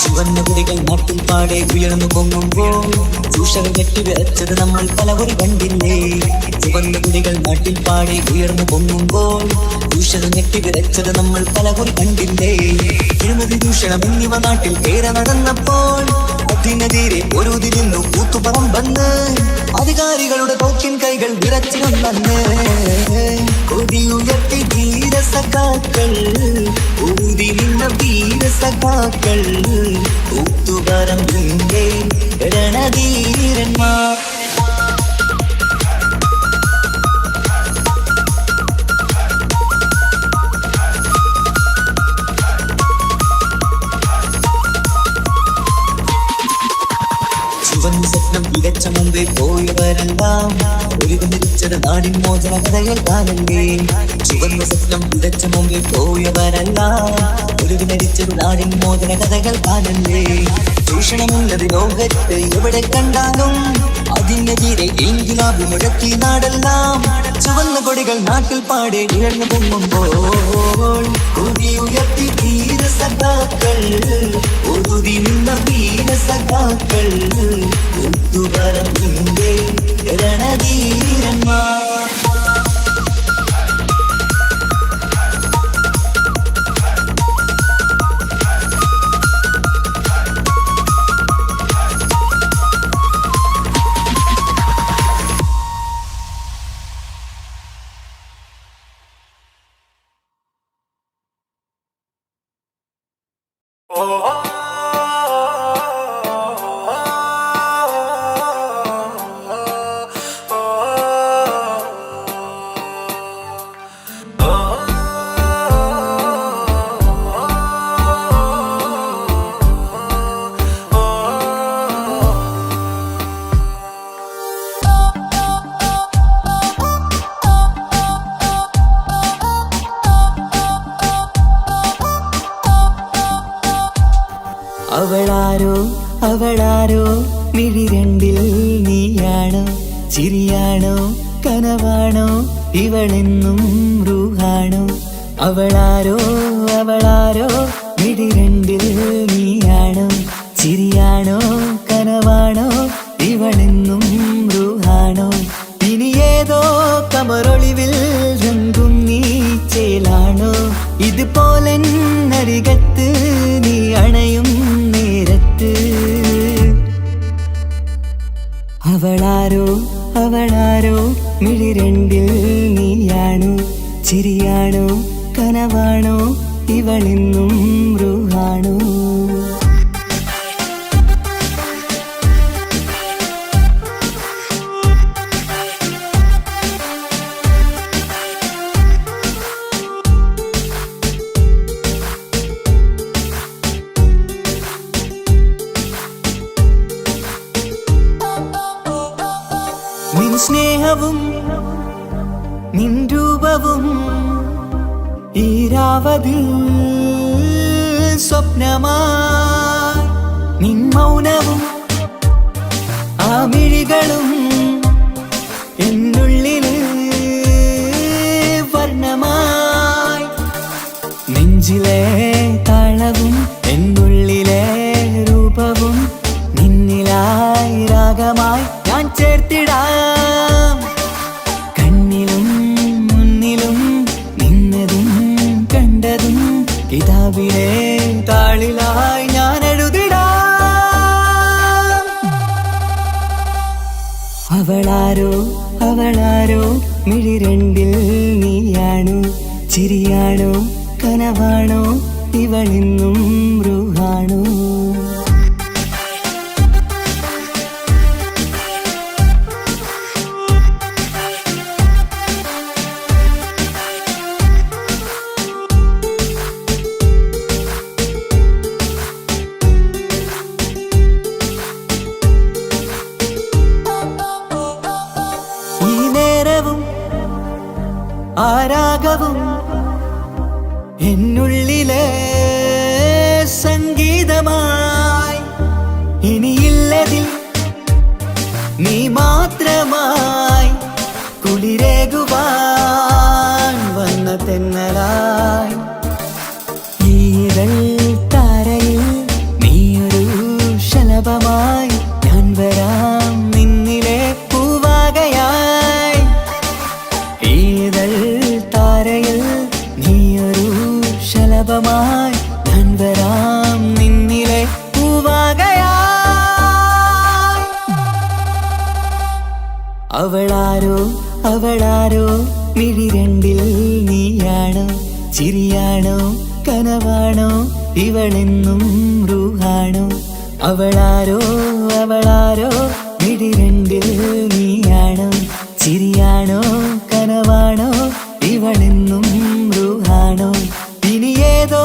ചുവന്ന കുടികൾ നാട്ടിൽ പാടെ ഉയർന്നു പൊങ്ങുമ്പോൾ ചൂഷകൾ ഞെട്ടിവിറച്ചത് നമ്മൾ പലകുറി കണ്ടില്ലേ ചുവന്ന കുടികൾ നാട്ടിൽ പാടെ ഉയർന്നു പൊങ്ങുമ്പോൾ ചൂഷകൾ ഞെട്ടിവിറച്ചത് നമ്മൾ പലകുറി കണ്ടില്ലേ അഴിമതി ചൂഷണം എന്നിവ നാട്ടിൽ ഏറെ നടന്നപ്പോൾ അതിനെതിരെ ഒരുതിരിന്നു കൂത്തുപറമ്പെന്ന് അധികാരികളുടെ തോക്കിൻ കൈകൾ വിറച്ചിരുന്നെന്ന് കൊടിയുയർത്തി വീരസഖാക്കൾ ഊതി നിന്ന വീരസഖാക്കൾ കൂത്തുപറമ്പിന്റെ രണധീരന്മാർ മുമ്പേ പോയവരെല്ലാം ഒരുമിച്ചത് നാടിൻ മോചന കഥകൾ കാണണ്ടേ. ചുവന്ന സ്വപ്നം വിതച്ച മുമ്പേ പോയവരെല്ലാം ഒരുമിച്ചത് നാടിൻ മോചന കഥകൾ കാണണ്ടേ. ചൂഷണമുള്ളത് ലോകത്ത് എവിടെ കണ്ടാലും അതിനെതിരെ ഇൻകിലാബ് മുഴക്കി നാടെല്ലാം. ചുവന്ന കൊടികൾ നാട്ടിൽ പാടെ ഉയർന്നു പൊങ്ങുമ്പോൾ ഉയർത്തി ധീരസഖാക്കൾ, ഒതുതി നിന്ന വീരസഖാക്കൾ, ഒത്തുവരവിന്റെ രണധീരന്മാർ. അവളാരോ അവളാരോ മിഴി രണ്ടിൽ നീയാണോ, ചിരിയാണോ കനവാണോ ഇവളെന്നും റൂഹാണോ. അവളാരോ അവളാരോ മിഴി രണ്ടിൽ നീയാണോ, ചിരിയാണോ കനവാണോ ഇവളെന്നും റൂഹാണോ. ഇനി ഏതോ കമറൊളിവിൽ രംഗും നീ ചേലാണോ, ഇതുപോലെ നരികത്ത് നീ അണയും നേരത്ത്. അവളാരോ അവളാരോ മിഴി രണ്ടിൽ നീയാണോ, ചിരിയാണോ കനവാണോ ഇവളെന്നും റൂഹാണോ. നിൻ സ്നേഹവും നിൻ രൂപവും ഈരാവതിൽ സ്വപ്നമായി, നിൻ മൗനവും ആ മിഴികളും എന്നുള്ളില് വർണ്ണമായി. നെഞ്ചിലെ താളവും എന്നുള്ളിലെ രൂപവും നിന്നിലായി രാഗമായി ഞാൻ ചേർത്തിടാം. കണ്ണിലും മുന്നിലും നിന്നതും കണ്ടതും കിതാബിലെ താളിലായി ഞാൻ എഴുതിടാം. അവളാരോ അവളാരോ മിഴി രണ്ടിൽ നീയാണോ, ചിരിയാണോ കനവാണോ ഇവളെന്നും റൂഹാണോ. ആരാഗവും എന്നുള്ളിലെ സംഗീതമായി, ഇനിയില്ലതിൽ നീ മാത്രമായി കുളിരേകുവാൻ വന്ന തെന്നലായി. ഈതൾ താരയിൽ നീയൊരു ശലഭമായി ഞാൻ വരാം നിന്നിലെ പൂവാകയായി. ഈതൾ താരയിൽ നീയൊരു ശലഭമായി ഞാൻ വരാം നിന്നിലെ പൂവാകയായി. അവളാരോ അവളാരോ മിഴി രണ്ടിൽ നീയാണോ, ചിരിയാണോ കനവാണോ ഇവളെന്നും റൂഹാണോ. അവളാരോ അവളാരോ മിഴി രണ്ടിൽ നീയാണോ, ചിരിയാണോ കനവാണോ ഇവളെന്നും റൂഹാണോ. ഇനി ഏതോ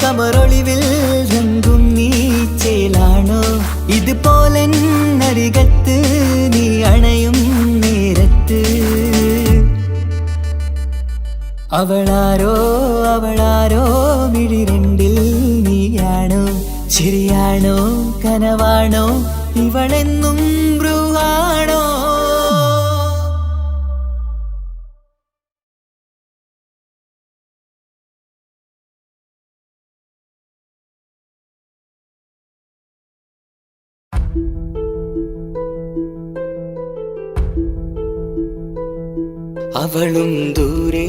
കമറൊളിവിൽ രംഗും നീ ചേലാണോ, ഇതുപോലെ നരികത്ത് നീ അവളാരോ അവളാരോ മിഴിരണ്ടിൽ നീയാണോ ചിരിയാണോ കനവാണോ ഇവളെന്നും ബ്രൂഹാണോ അവളും ദൂരെ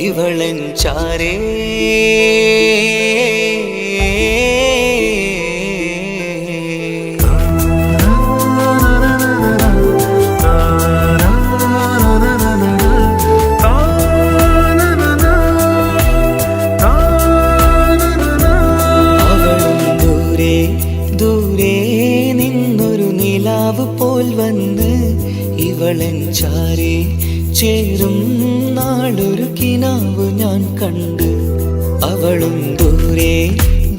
ഇവളൻ ചാരേ പോൽ വന്ന് ഇവളൻ ചാരേ ചേരും നാളൊരു കിനാവ് ഞാൻ കണ്ട് അവളും ദൂരെ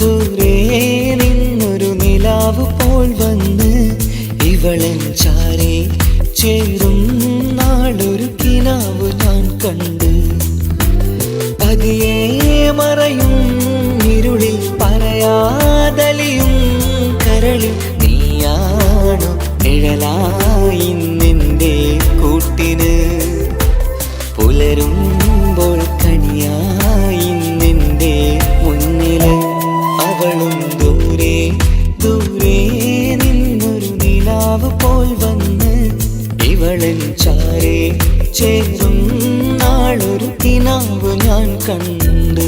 ദൂരെ നിന്നൊരു നിലാവ് പോൽ വന്ന് ഇവളൻ ചാരേ ചേരും നാളൊരു കിനാവ് ഞാൻ കണ്ട് പതിയെ മറയും ഇരുളിൽ പറയാതലിയും കരളിൽ നീയാണോ നിഴലായി നിന്റെ കൂട്ടിന് പുലരുമ്പോൾ കണിയായി നിന്റെ മുന്നില് അവളും ദൂരെ ദൂരെ നിന്നൊരു നിലാവ് പോൽ വന്ന് ഇവളൻ ചാരേ ചേരും നാളൊരു കിനാവ് ഞാൻ കണ്ട്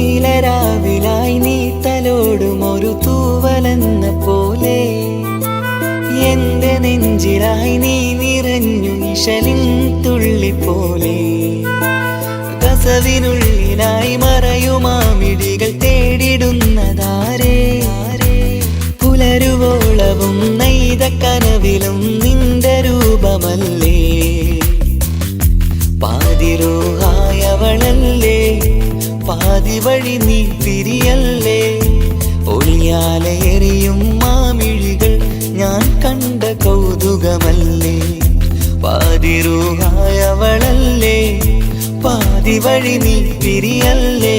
നീലരാവിലായി നീ തലോടും ഒരു തൂവലെന്ന പോലെ എന്റെ നെഞ്ചിലായി നീ നിറഞ്ഞു നിശലിൻ തുള്ളി പോലെ കസവിനുള്ളിലായി മറയുമാമിടികൾ തേടിടുന്നതാരേ പുലരുവോളവും നെയ്ത കനവിലും നിന്റെ രൂപമല്ലേ പാതിരൂഹായവളല്ലേ പാതി വഴി നീ തിരിയല്ലേ ഒളിയാലെറിയും മാമിഴികൾ ഞാൻ കണ്ട കൗതുകമല്ലേ പാതിരൂഹായവളല്ലേ പാതി വഴി നീ തിരിയല്ലേ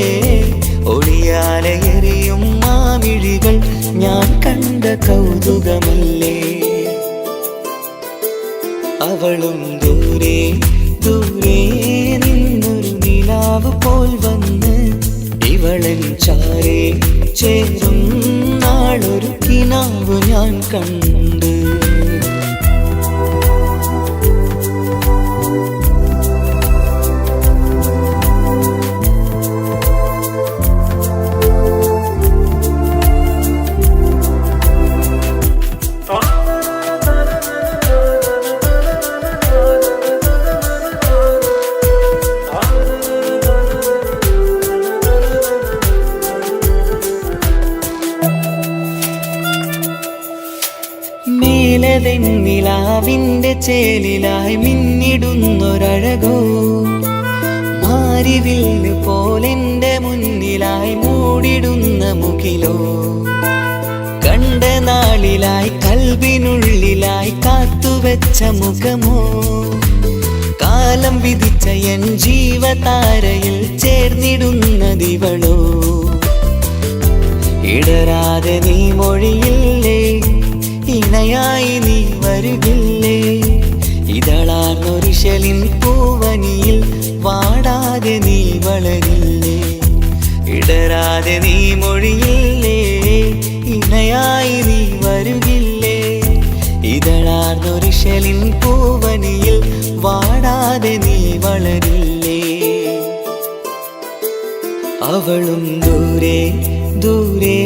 ഒളിയാലെറിയും മാമിഴികൾ ഞാൻ കണ്ട കൗതുകമല്ലേ അവളും ദൂരെ ദൂരെ നിന്നൊരു നിലാവ് പോൽ വന്ന് ഇവളൻ ചാരേ ചേരും നാളൊരു കിനാവ് ഞാൻ കണ്ട് നിലാവിന്റെ ചേലിലായി മിന്നിടുന്നൊരഴകോ മാരിവില്ല് പോലെന്റെ മുന്നിലായി മൂടിടുന്ന മുകിലോ കണ്ട നാളിലായി കൽബിനുള്ളിലായി കാത്തുവെച്ച മുഖമോ കാലം വിധിച്ച എൻ ജീവതാരയിൽ ചേർന്നിടുന്നതിവളോ ഇടരാതെ നീ മൊഴിയില്ലേ ഇണയായി നീ വരുകില്ലേ ഇതളാർന്നൊരിശലിൻ പൂവനിയിൽ വാടാതെ നീ വളരില്ലേ ഇടരാതെ നീ മൊഴിയില്ലേ ഇണയായി നീ വരുകില്ലേ ഇതളാർന്നൊരിശലിൻ പൂവനിയിൽ വാടാതെ നീ വളരില്ലേ അവളും ദൂരെ ദൂരെ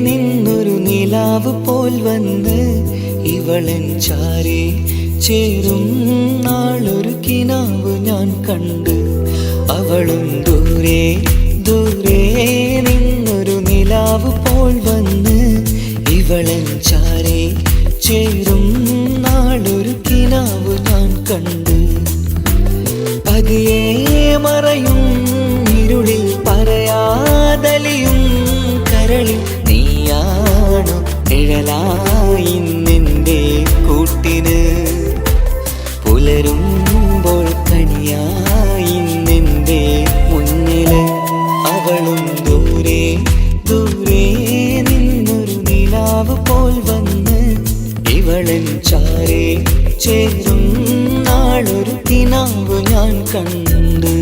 നിന്നൊരു നിലാവ് പോൽ വന്ന് ഇവളൻ ചാരേ ചേരും നാളൊരു കിനാവ് ഞാൻ കണ്ട്. അവളും ദൂരെ ദൂരെ നിന്നൊരു നിലാവ് പോൽ വന്ന്. ഇവളൻ ചാരേ ചേരും നാളൊരു കിനാവ് ഞാൻ കണ്ട്. പതിയെ മറയും ഇരുളിൽ പറയാതലിയും കരളിൽ നീയാണു നിഴലായി നിന്റെ കൂട്ടിന്. പുലരുമ്പോൾ കണിയായി നിന്റെ മുന്നില്. അവളും ദൂരെ ദൂരെ നിന്നൊരു നിലാവ് പോൽ വന്ന്. ഇവളൻ ചാരേ ചേരും നാളൊരു കിനാവ് ഞാൻ കണ്ട്.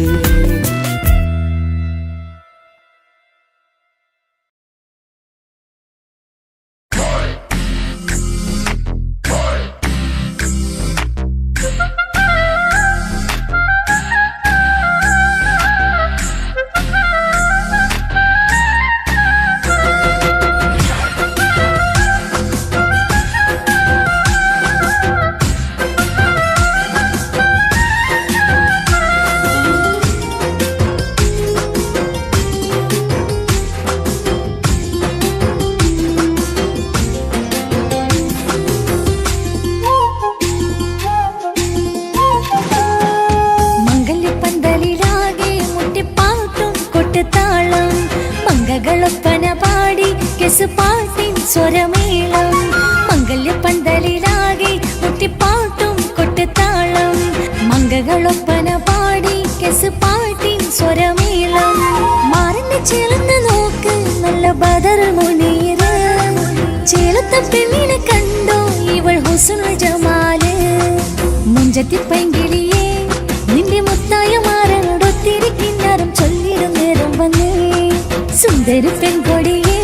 മംഗളൊപ്പന പാടി കെസുപാട്ടിൻ സ്വരമേളം. മംഗല്യപ്പന്തലിലാകെ മുട്ടിപ്പാട്ടും കൊട്ടുതാളം. മംഗളൊപ്പന പാടി കെസുപാട്ടിൻ സ്വരമേളം. മാറിന്റെ ചേലന്ന് നോക്ക് നല്ല ബദർ മുനീറ്. ചേലത്തെ പെണ്ണിനെ കണ്ടോ ഇവൾ ഹുസ്നുൽ ജമാല്. മുഞ്ചത്തി പൈങ്കിളിയെ നിന്റെ മുത്തായ മാറനോടൊത്തിരി കിന്നാരം ചൊല്ലിടും നേരം വന്നേ. സുന്ദരി പെൺകൊടിയെ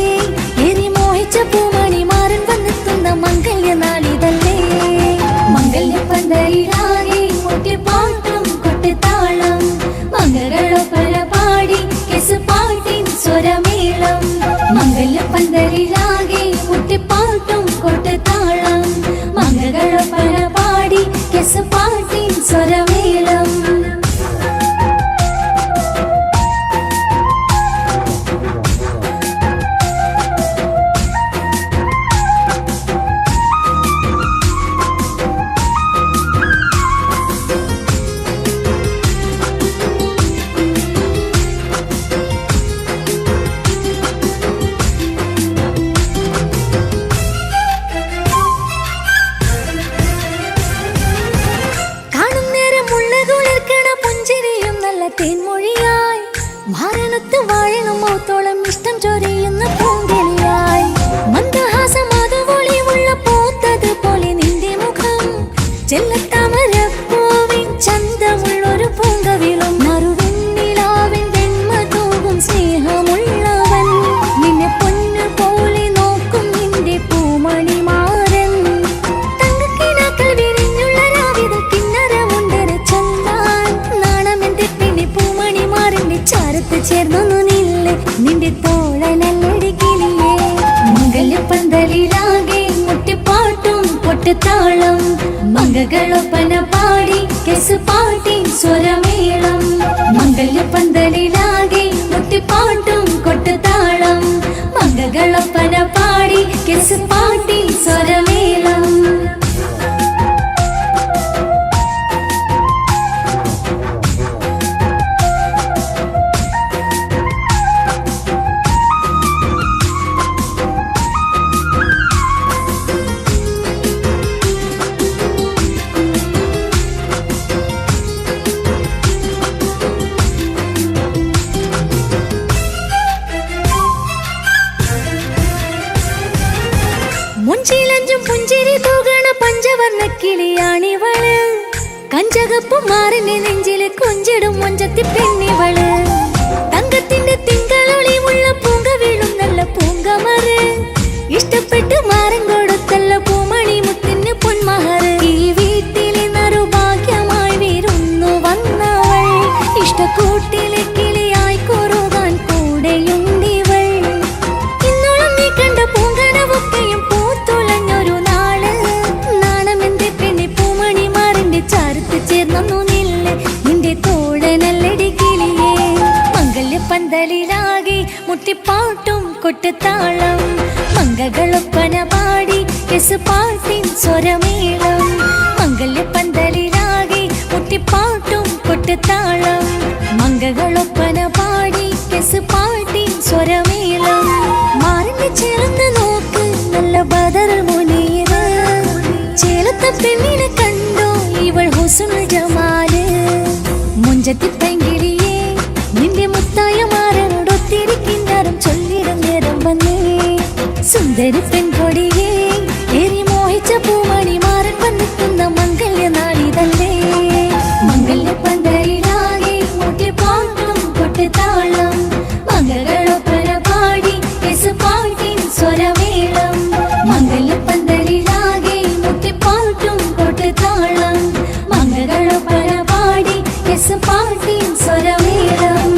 എരി മോഹിച്ച പൂമണി മാറൻ വന്നെത്തുന്ന മംഗല്യ നാളിതല്ലേ. മംഗല്യപ്പന്തലിലാകെ മുട്ടിപ്പാട്ടും കൊട്ടുതാളം. മംഗളൊപ്പന പാടി കെസുപാട്ടിൻ സ്വരമേളം. മംഗല്യപ്പന്തലിലാകെ മുട്ടിപ്പാട്ടും കൊട്ടുതാളം. മംഗളൊപ്പന പാടി കെസുപാട്ടിൻ സ്വരമേളം. തേൻമൊഴിയായി മാരണത്ത് വാഴണം മൗത്തോളം ഇഷ്ടം ചൊരിയുന്ന പൂങ്കിളിയായി. മന്ദഹാസമാതുവൊളിവുള്ള പൂത്തത് പോലെ നിന്റെ മുഖം. ചെല്ലത്താമരപ്പൂവിൻ ചന്തമുള്ളൊരു പൂങ്കവിളും. നറുവെണ്ണിലാവിൻ വെണ്മ തൂകും സ്നേഹമുള്ളവൻ. നിന്നെ പൊന്നു പോലെ നോക്കും നിന്റെ പൂമണി മാറൻ. തങ്കക്കിനാക്കൾ വിരിഞ്ഞുള്ള രാവിത കിന്നരമുണ്ടര ചന്താൻ. നാണമെന്റെ പെണ്ണി പൂമണി മാറിന്റെ ചാരത്ത് ചേർന്നു നില്ല് നിന്റെ തോളനല്ലടിക്കിളിയേ. മംഗല്യപ്പന്തലിലാകെ മുട്ടിപ്പാട്ടും കൊട്ടുതാളം. മംഗളൊപ്പന പാടി കെസുപാട്ടിൻ സ്വരമേളം. മംഗല്യപ്പന്തലിലാകെ മുട്ടിപ്പാട്ടും കൊട്ടുതാളം. മംഗളൊപ്പന പാടി കെസുപാട്ടിൻ സ്വരമേളം. മുഞ്ചിലഞ്ചും പുഞ്ചിരി തൂകണ പഞ്ചവർണ്ണ കിളിയാണിവള്. കഞ്ചകപ്പു മാറിന്റെ നെഞ്ചില് കൊഞ്ചിടും മൊഞ്ചത്തി പെണ്ണിവള്. തങ്കത്തിന്റെ തിങ്കളൊളിവുള്ള പൂങ്കവിളും നല്ല പൂങ്കമറ്. ഇഷ്ടപ്പെട്ട് മാറൻ കൊടുത്തല്ല പൂമണി മുത്തിന് പൊന്മഹറ്. ഈ വീട്ടിലെ നറുഭാഗ്യമായി വിരുന്നു വന്നവൾ. ഇഷ്ടക്കൂട്ടിലെ കിളിയായി കുറുകാൻ കൂടെയുണ്ടിവൾ. ഇന്നോളം നീ കണ്ട പൂങ്കനവൊക്കെയും പൂത്തുലഞ്ഞൊരു നാള്. കൊട്ടുതാളം മംഗളൊപ്പന പാടി പാട്ടിൻ സ്വരമേളം മംഗല്യപ്പന്തലിലാകെ മുട്ടിപ്പാട്ടും കൊട്ടുതാളം മംഗളൊപ്പന പാടി പാട്ടിൻ സ്വരമേളം മാറിന് ചേർന്ന് നോക്ക് നല്ല ബദർ മുനീറ് ചേലത്തെ പെണ്ണിനെ കണ്ടോ ഇവൾ ഹുസ്നുൽ ജമാല് മുഞ്ചത്തി പൈങ്കിളിയേ നിന്റെ മുത്തായ മാറനോടൊത്തിരി കിന്നാരം ചൊല്ലിടും നേരം വന്നേ സുന്ദരി പെൺകൊടിയേ ഏറി മോഹിച്ച പൂമണി മാറൻ വന്നെത്തുന്ന മംഗല്യ നാളിതല്ലേ മംഗല്യ പന്തലിലാകെ മുട്ടിപ്പാട്ടും കൊട്ടുതാളം മംഗളൊപ്പന പാടി പാട്ടിൻ സ്വരമേളം മംഗല്യ പന്തലിലാകെ മുട്ടിപ്പാട്ടും കൊട്ടുതാളം മംഗളൊപ്പന പാടി പാട്ടിൻ സ്വരമേളം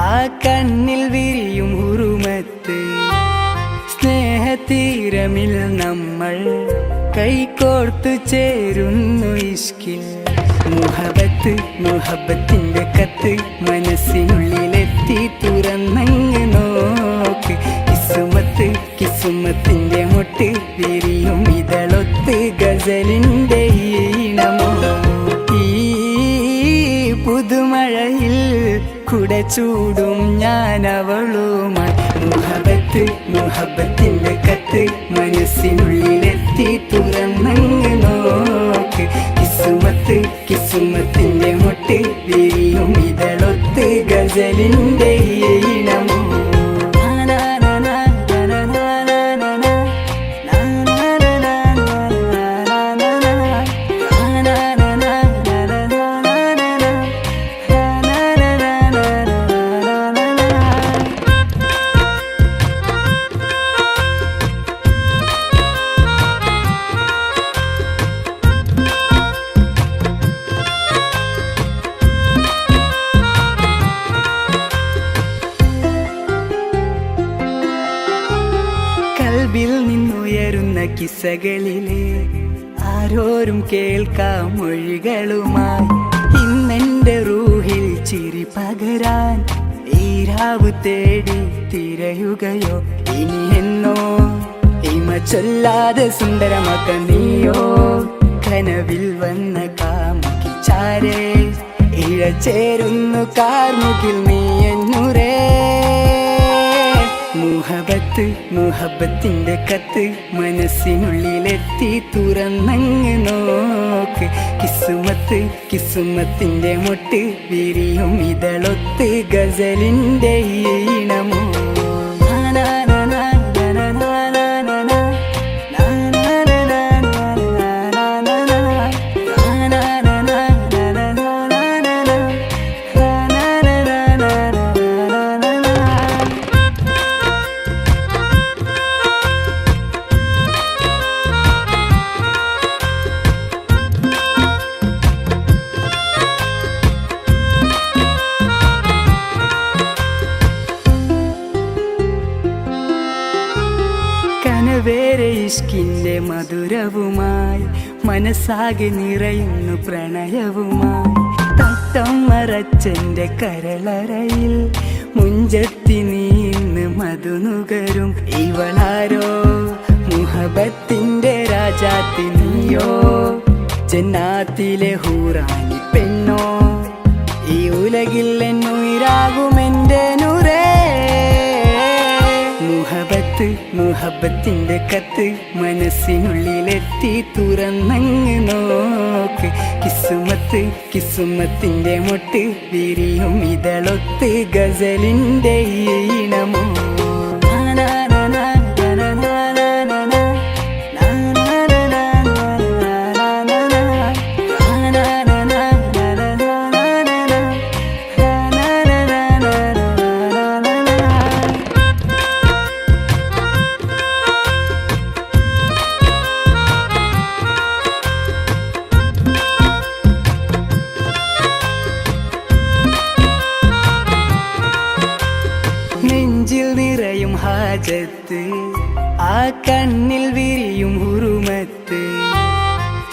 ആ കണ്ണിൽ വിരിയും ഉറുമത്ത് സ്നേഹതീരമിൽ നമ്മൾ കൈകോർത്തു ചേരുന്നു ഇഷ്കിൽ മുഹബത്ത് മുഹബത്തിന്റെ കത്ത് മനസ്സിനുള്ളിലെത്തി തുറന്നങ്ങ് നോക്ക് കിസുമത്ത് കിസുമത്തിന്റെ മുട്ട് വിരിയും ഇതളൊത്ത് ഗസലിന്റെ ഈണമോ പുതുമഴയിൽ കുട ചൂടും ഞാൻ അവളുമായി മുഹബത്ത് മുഹബത്തിന്റെ കത്ത് മനസ്സിനുള്ളിലെത്തി തുറന്നങ്ങ് നോക്ക് കിസുമത്ത് കിസുമത്തിന്റെ മുട്ട് വിരിയും ഇതളൊത്ത് ഗസലിന്റെ ഈണമോ കൽബിൽ നിന്നുയരുന്ന കിസ്സകളിലെ ആരോരും കേൾക്കാം മൊഴികളുമായി ഇന്നെന്റെ റൂഹിൽ ചിരി പകരാൻ ഈരാവ് തേടി തിരയുകയോ ഇനി എന്നോ ഇമ ചൊല്ലാതെ സുന്ദരമാക്ക നീയോ കനവിൽ വന്ന കാമുകി ചാരേ ഇഴചേരുന്നു കാർമുകിൽ നീ എന്നൂരേ മുഹബത്ത് മുഹബത്തിന്റെ കത്ത് മനസ്സിനുള്ളിലെത്തി തുറന്നങ്ങ് നോക്ക് കിസുമത്ത് കിസുമത്തിന്റെ മുട്ട് വിരിയും ഇതളൊത്ത് ഗസലിന്റെ ഈണമോ വേറെ ഇഷ്കിന്റെ മധുരവുമായി മനസ്സാകെ നിറയുന്നു പ്രണയവുമായി തട്ടം മറച്ചെന്റെ കരളറയിൽ മുഞ്ചത്തി നീന്ന് മധുനുകരും ഇവളാരോ മുഹബത്തിന്റെ രാജാത്തി നീയോ ജന്നാത്തിലെ ഹൂറാനി പെണ്ണോ ഈ ഉലകിൽ എന്നുയിരാകുമെന്റെ നൂറേ മുഹബത്ത് മുഹബത്ത് മുഹബത്തിന്റെ കത്ത് മനസ്സിനുള്ളിലെത്തി തുറന്നങ്ങ് നോക്ക് കിസുമത്ത് കിസുമത്തിന്റെ മൊട്ട് വിരിയും ഇതളൊത്ത് ഗസലിന്റെ ഈണമോ നെഞ്ചിൽ നിറയും ഹാജത്ത് ആ കണ്ണിൽ വിരിയും ഉറുമത്ത്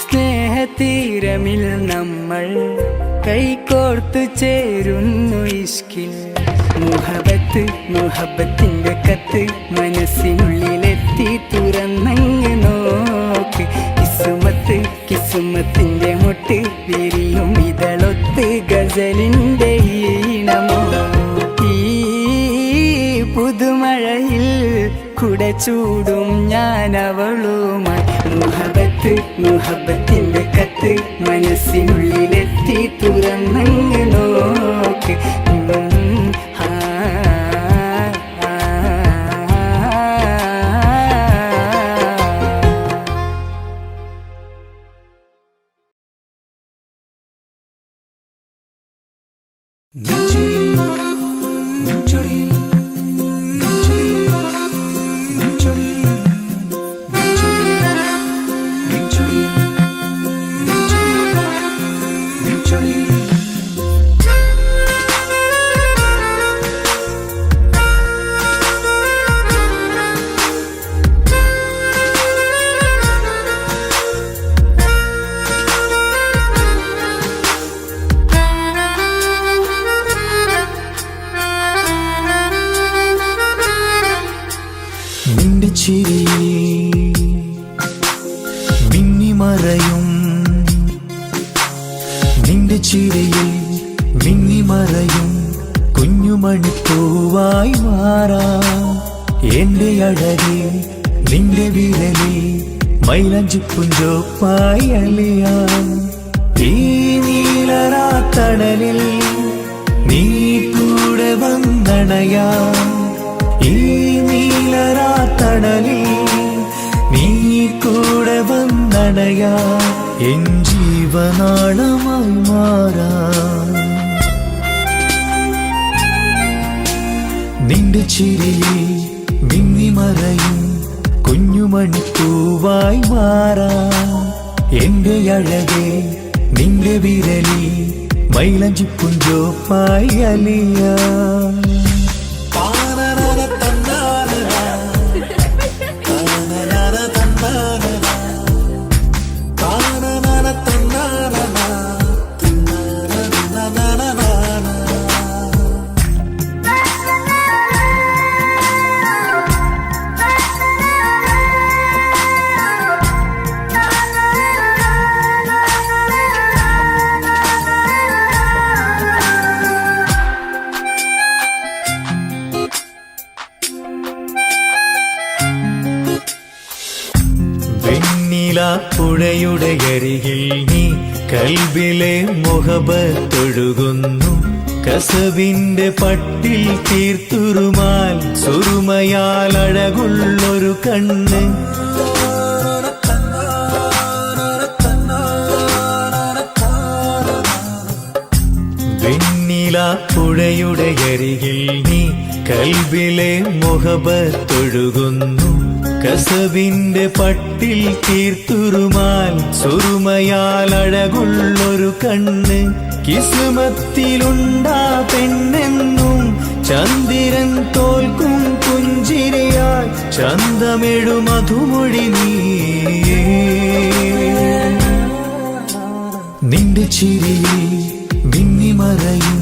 സ്നേഹതീരമിൽ നമ്മൾ കൈകോർത്തു ചേരുന്നു ഇഷ്കിൽ മുഹബത്ത് മുഹബത്തിന്റെ കത്ത് മനസ്സിനുള്ളിലെത്തി തുറന്നങ്ങ് നോക്ക് കിസുമത്ത് കിസുമത്തിന്റെ മൊട്ട് വിരിയും ഇതളൊത്ത് ഗസലിന്റെ ഈണമോ പുതുമഴയിൽ കുട ചൂടും ഞാൻ അവളുമായി മുഹബത്ത് മുഹബത്തിന്റെ കത്ത് മനസ്സിനുള്ളിലെത്തി തുറന്നങ്ങ് നോക്ക് നിന്റെ ചിരിയിൽ മിന്നിമറയും നിന്റെ ചിരിയിൽ മിന്നിമറയും കുഞ്ഞുമണിപ്പൂവായി മാറാം എന്റെ അഴകി നിന്റെ വിരലിൽ മൈലഞ്ചിപ്പുഞ്ചോപ്പായി അലിയാം ഈ നീലരാത്തണലിൽ നീ കൂടെ വന്നണയാം ഈ നീലരാത്തണലിൽ നീ കൂടെ വന്നണയാ എൻ ജീവനാളമായി മാറാം നിന്റെ ചിരിയിൽ മിന്നിമറയും കുഞ്ഞുമണിപ്പൂവായി മാറാം എന്റെ അഴകെ നിന്റെ വിരലിൽ മൈലഞ്ചിപ്പുഞ്ചോപ്പായി അലിയാം പുഴയുടെ അരികിൽ നീ കൽബിലെ മുഹബത്തൊഴുകുന്നു കസവിന്റെ പട്ടിൽ തീർത്തുറുമാൽ സുറുമയാൽ അഴകുള്ളൊരു കണ്ണ് വെണ്ണില പുഴയുടെ അരികിൽ നീ കൽബിലെ മുഹബത്തൊഴുകുന്നു കസവിന്റെ പട്ടിൽ തീർത്തുറുമാൽ സുറുമയാൽ അഴകുള്ളൊരു കണ്ണ് കിസ്മത്തിലുണ്ടാ പെണ്ണെന്നും ചന്ദ്രൻ തോൽക്കും പുഞ്ചിരിയായി ചന്തമെഴു മധുമൊഴി നീ നിന്റെ ചിരിയിൽ മിന്നിമറയും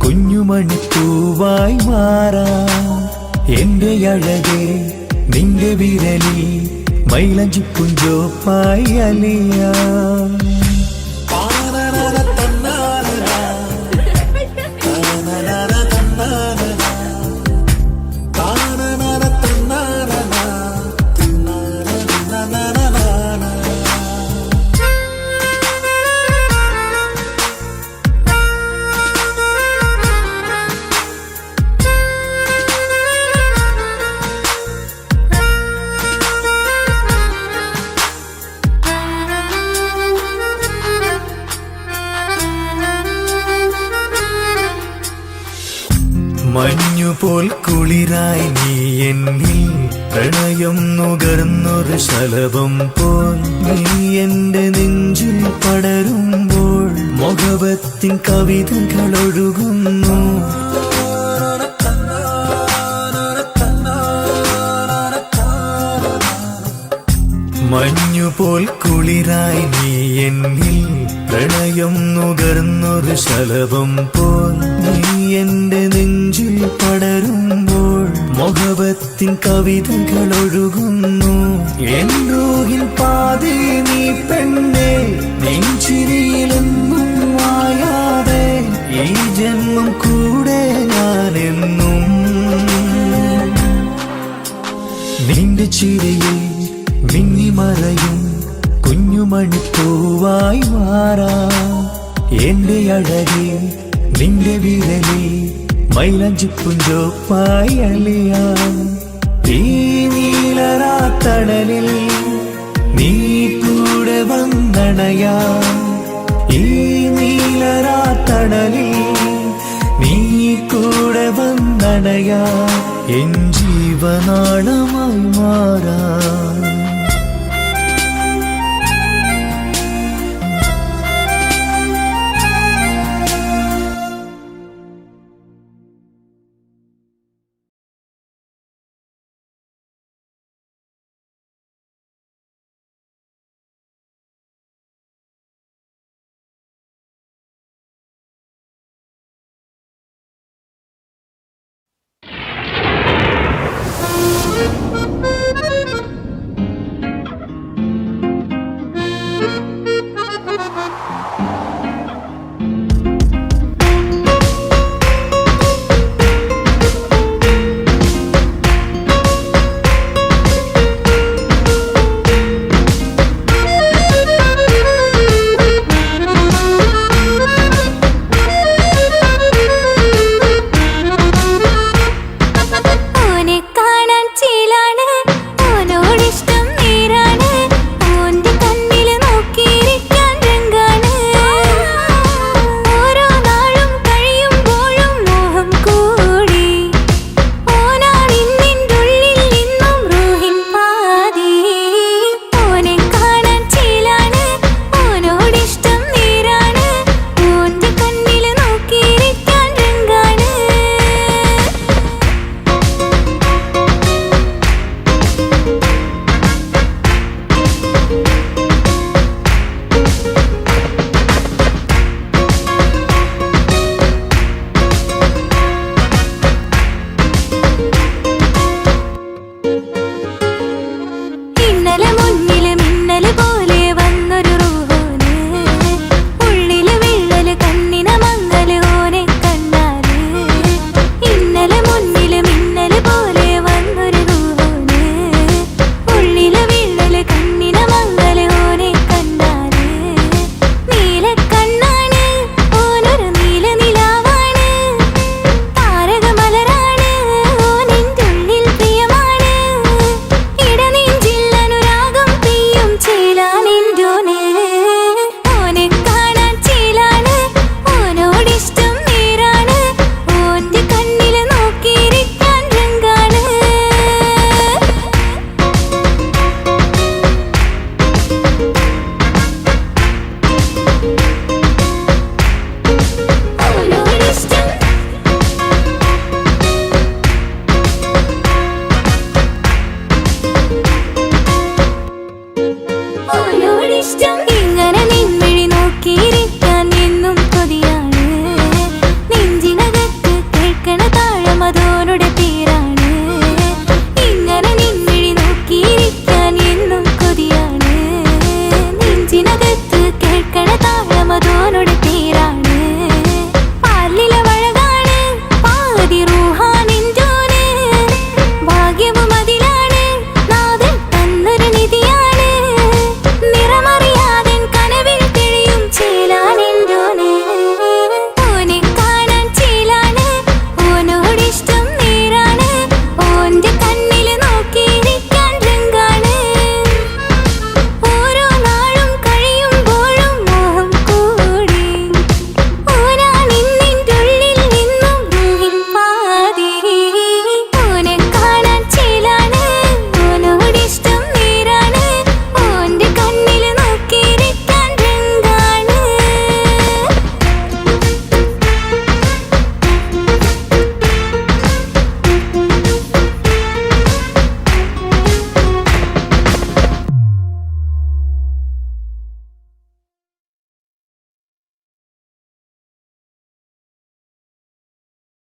കുഞ്ഞുമണിപ്പൂവായി മാറാം എന്റെ അഴകെ നിന്റെ വിരലിൽ മൈലഞ്ചിപ്പുഞ്ചോപ്പായി അലിയാം മഞ്ഞുപോൽ കുളിരായി നീ എന്നിൽ പ്രണയം നുകർന്നൊരു ശലഭം പോൽ നീ എന്റെ നെഞ്ചിൽ പടരുമ്പോൾ മുഹബത്തിൻ കവിതകൾ ഒഴുകുന്നു. മഞ്ഞുപോൽ കുളിരായി നീ എന്നിൽ പ്രണയം നുകർന്നൊരു ശലഭം പോൽ നീ എന്റെ നെഞ്ചിൽ പടരുമ്പോൾ മുഹബത്തിൻ കവിതകൾ ഒഴുകുന്നു. എൻ റൂഹിൻ പാതി നീ പെണ്ണേ, നെഞ്ചിരിയിലെന്നും മായാതെ ഈ ജന്മം കൂടെ ഞാനെന്നും. നിന്റെ ചിരിയിൽ മിന്നിമറയും കുഞ്ഞുമണിപ്പൂവായി മാറാം. എന്റെ അഴകി നിന്റെ വിരലിൽ മൈലഞ്ചിപ്പുഞ്ചോപ്പായി അലിയാം. ഈ നീലരാത്തടലിൽ നീ കൂടെ വന്നണയാം. ഈ നീലരാത്തടലിൽ നീ കൂടെ വന്നണയാം. എൻ ജീവനാളമായി മാറാം.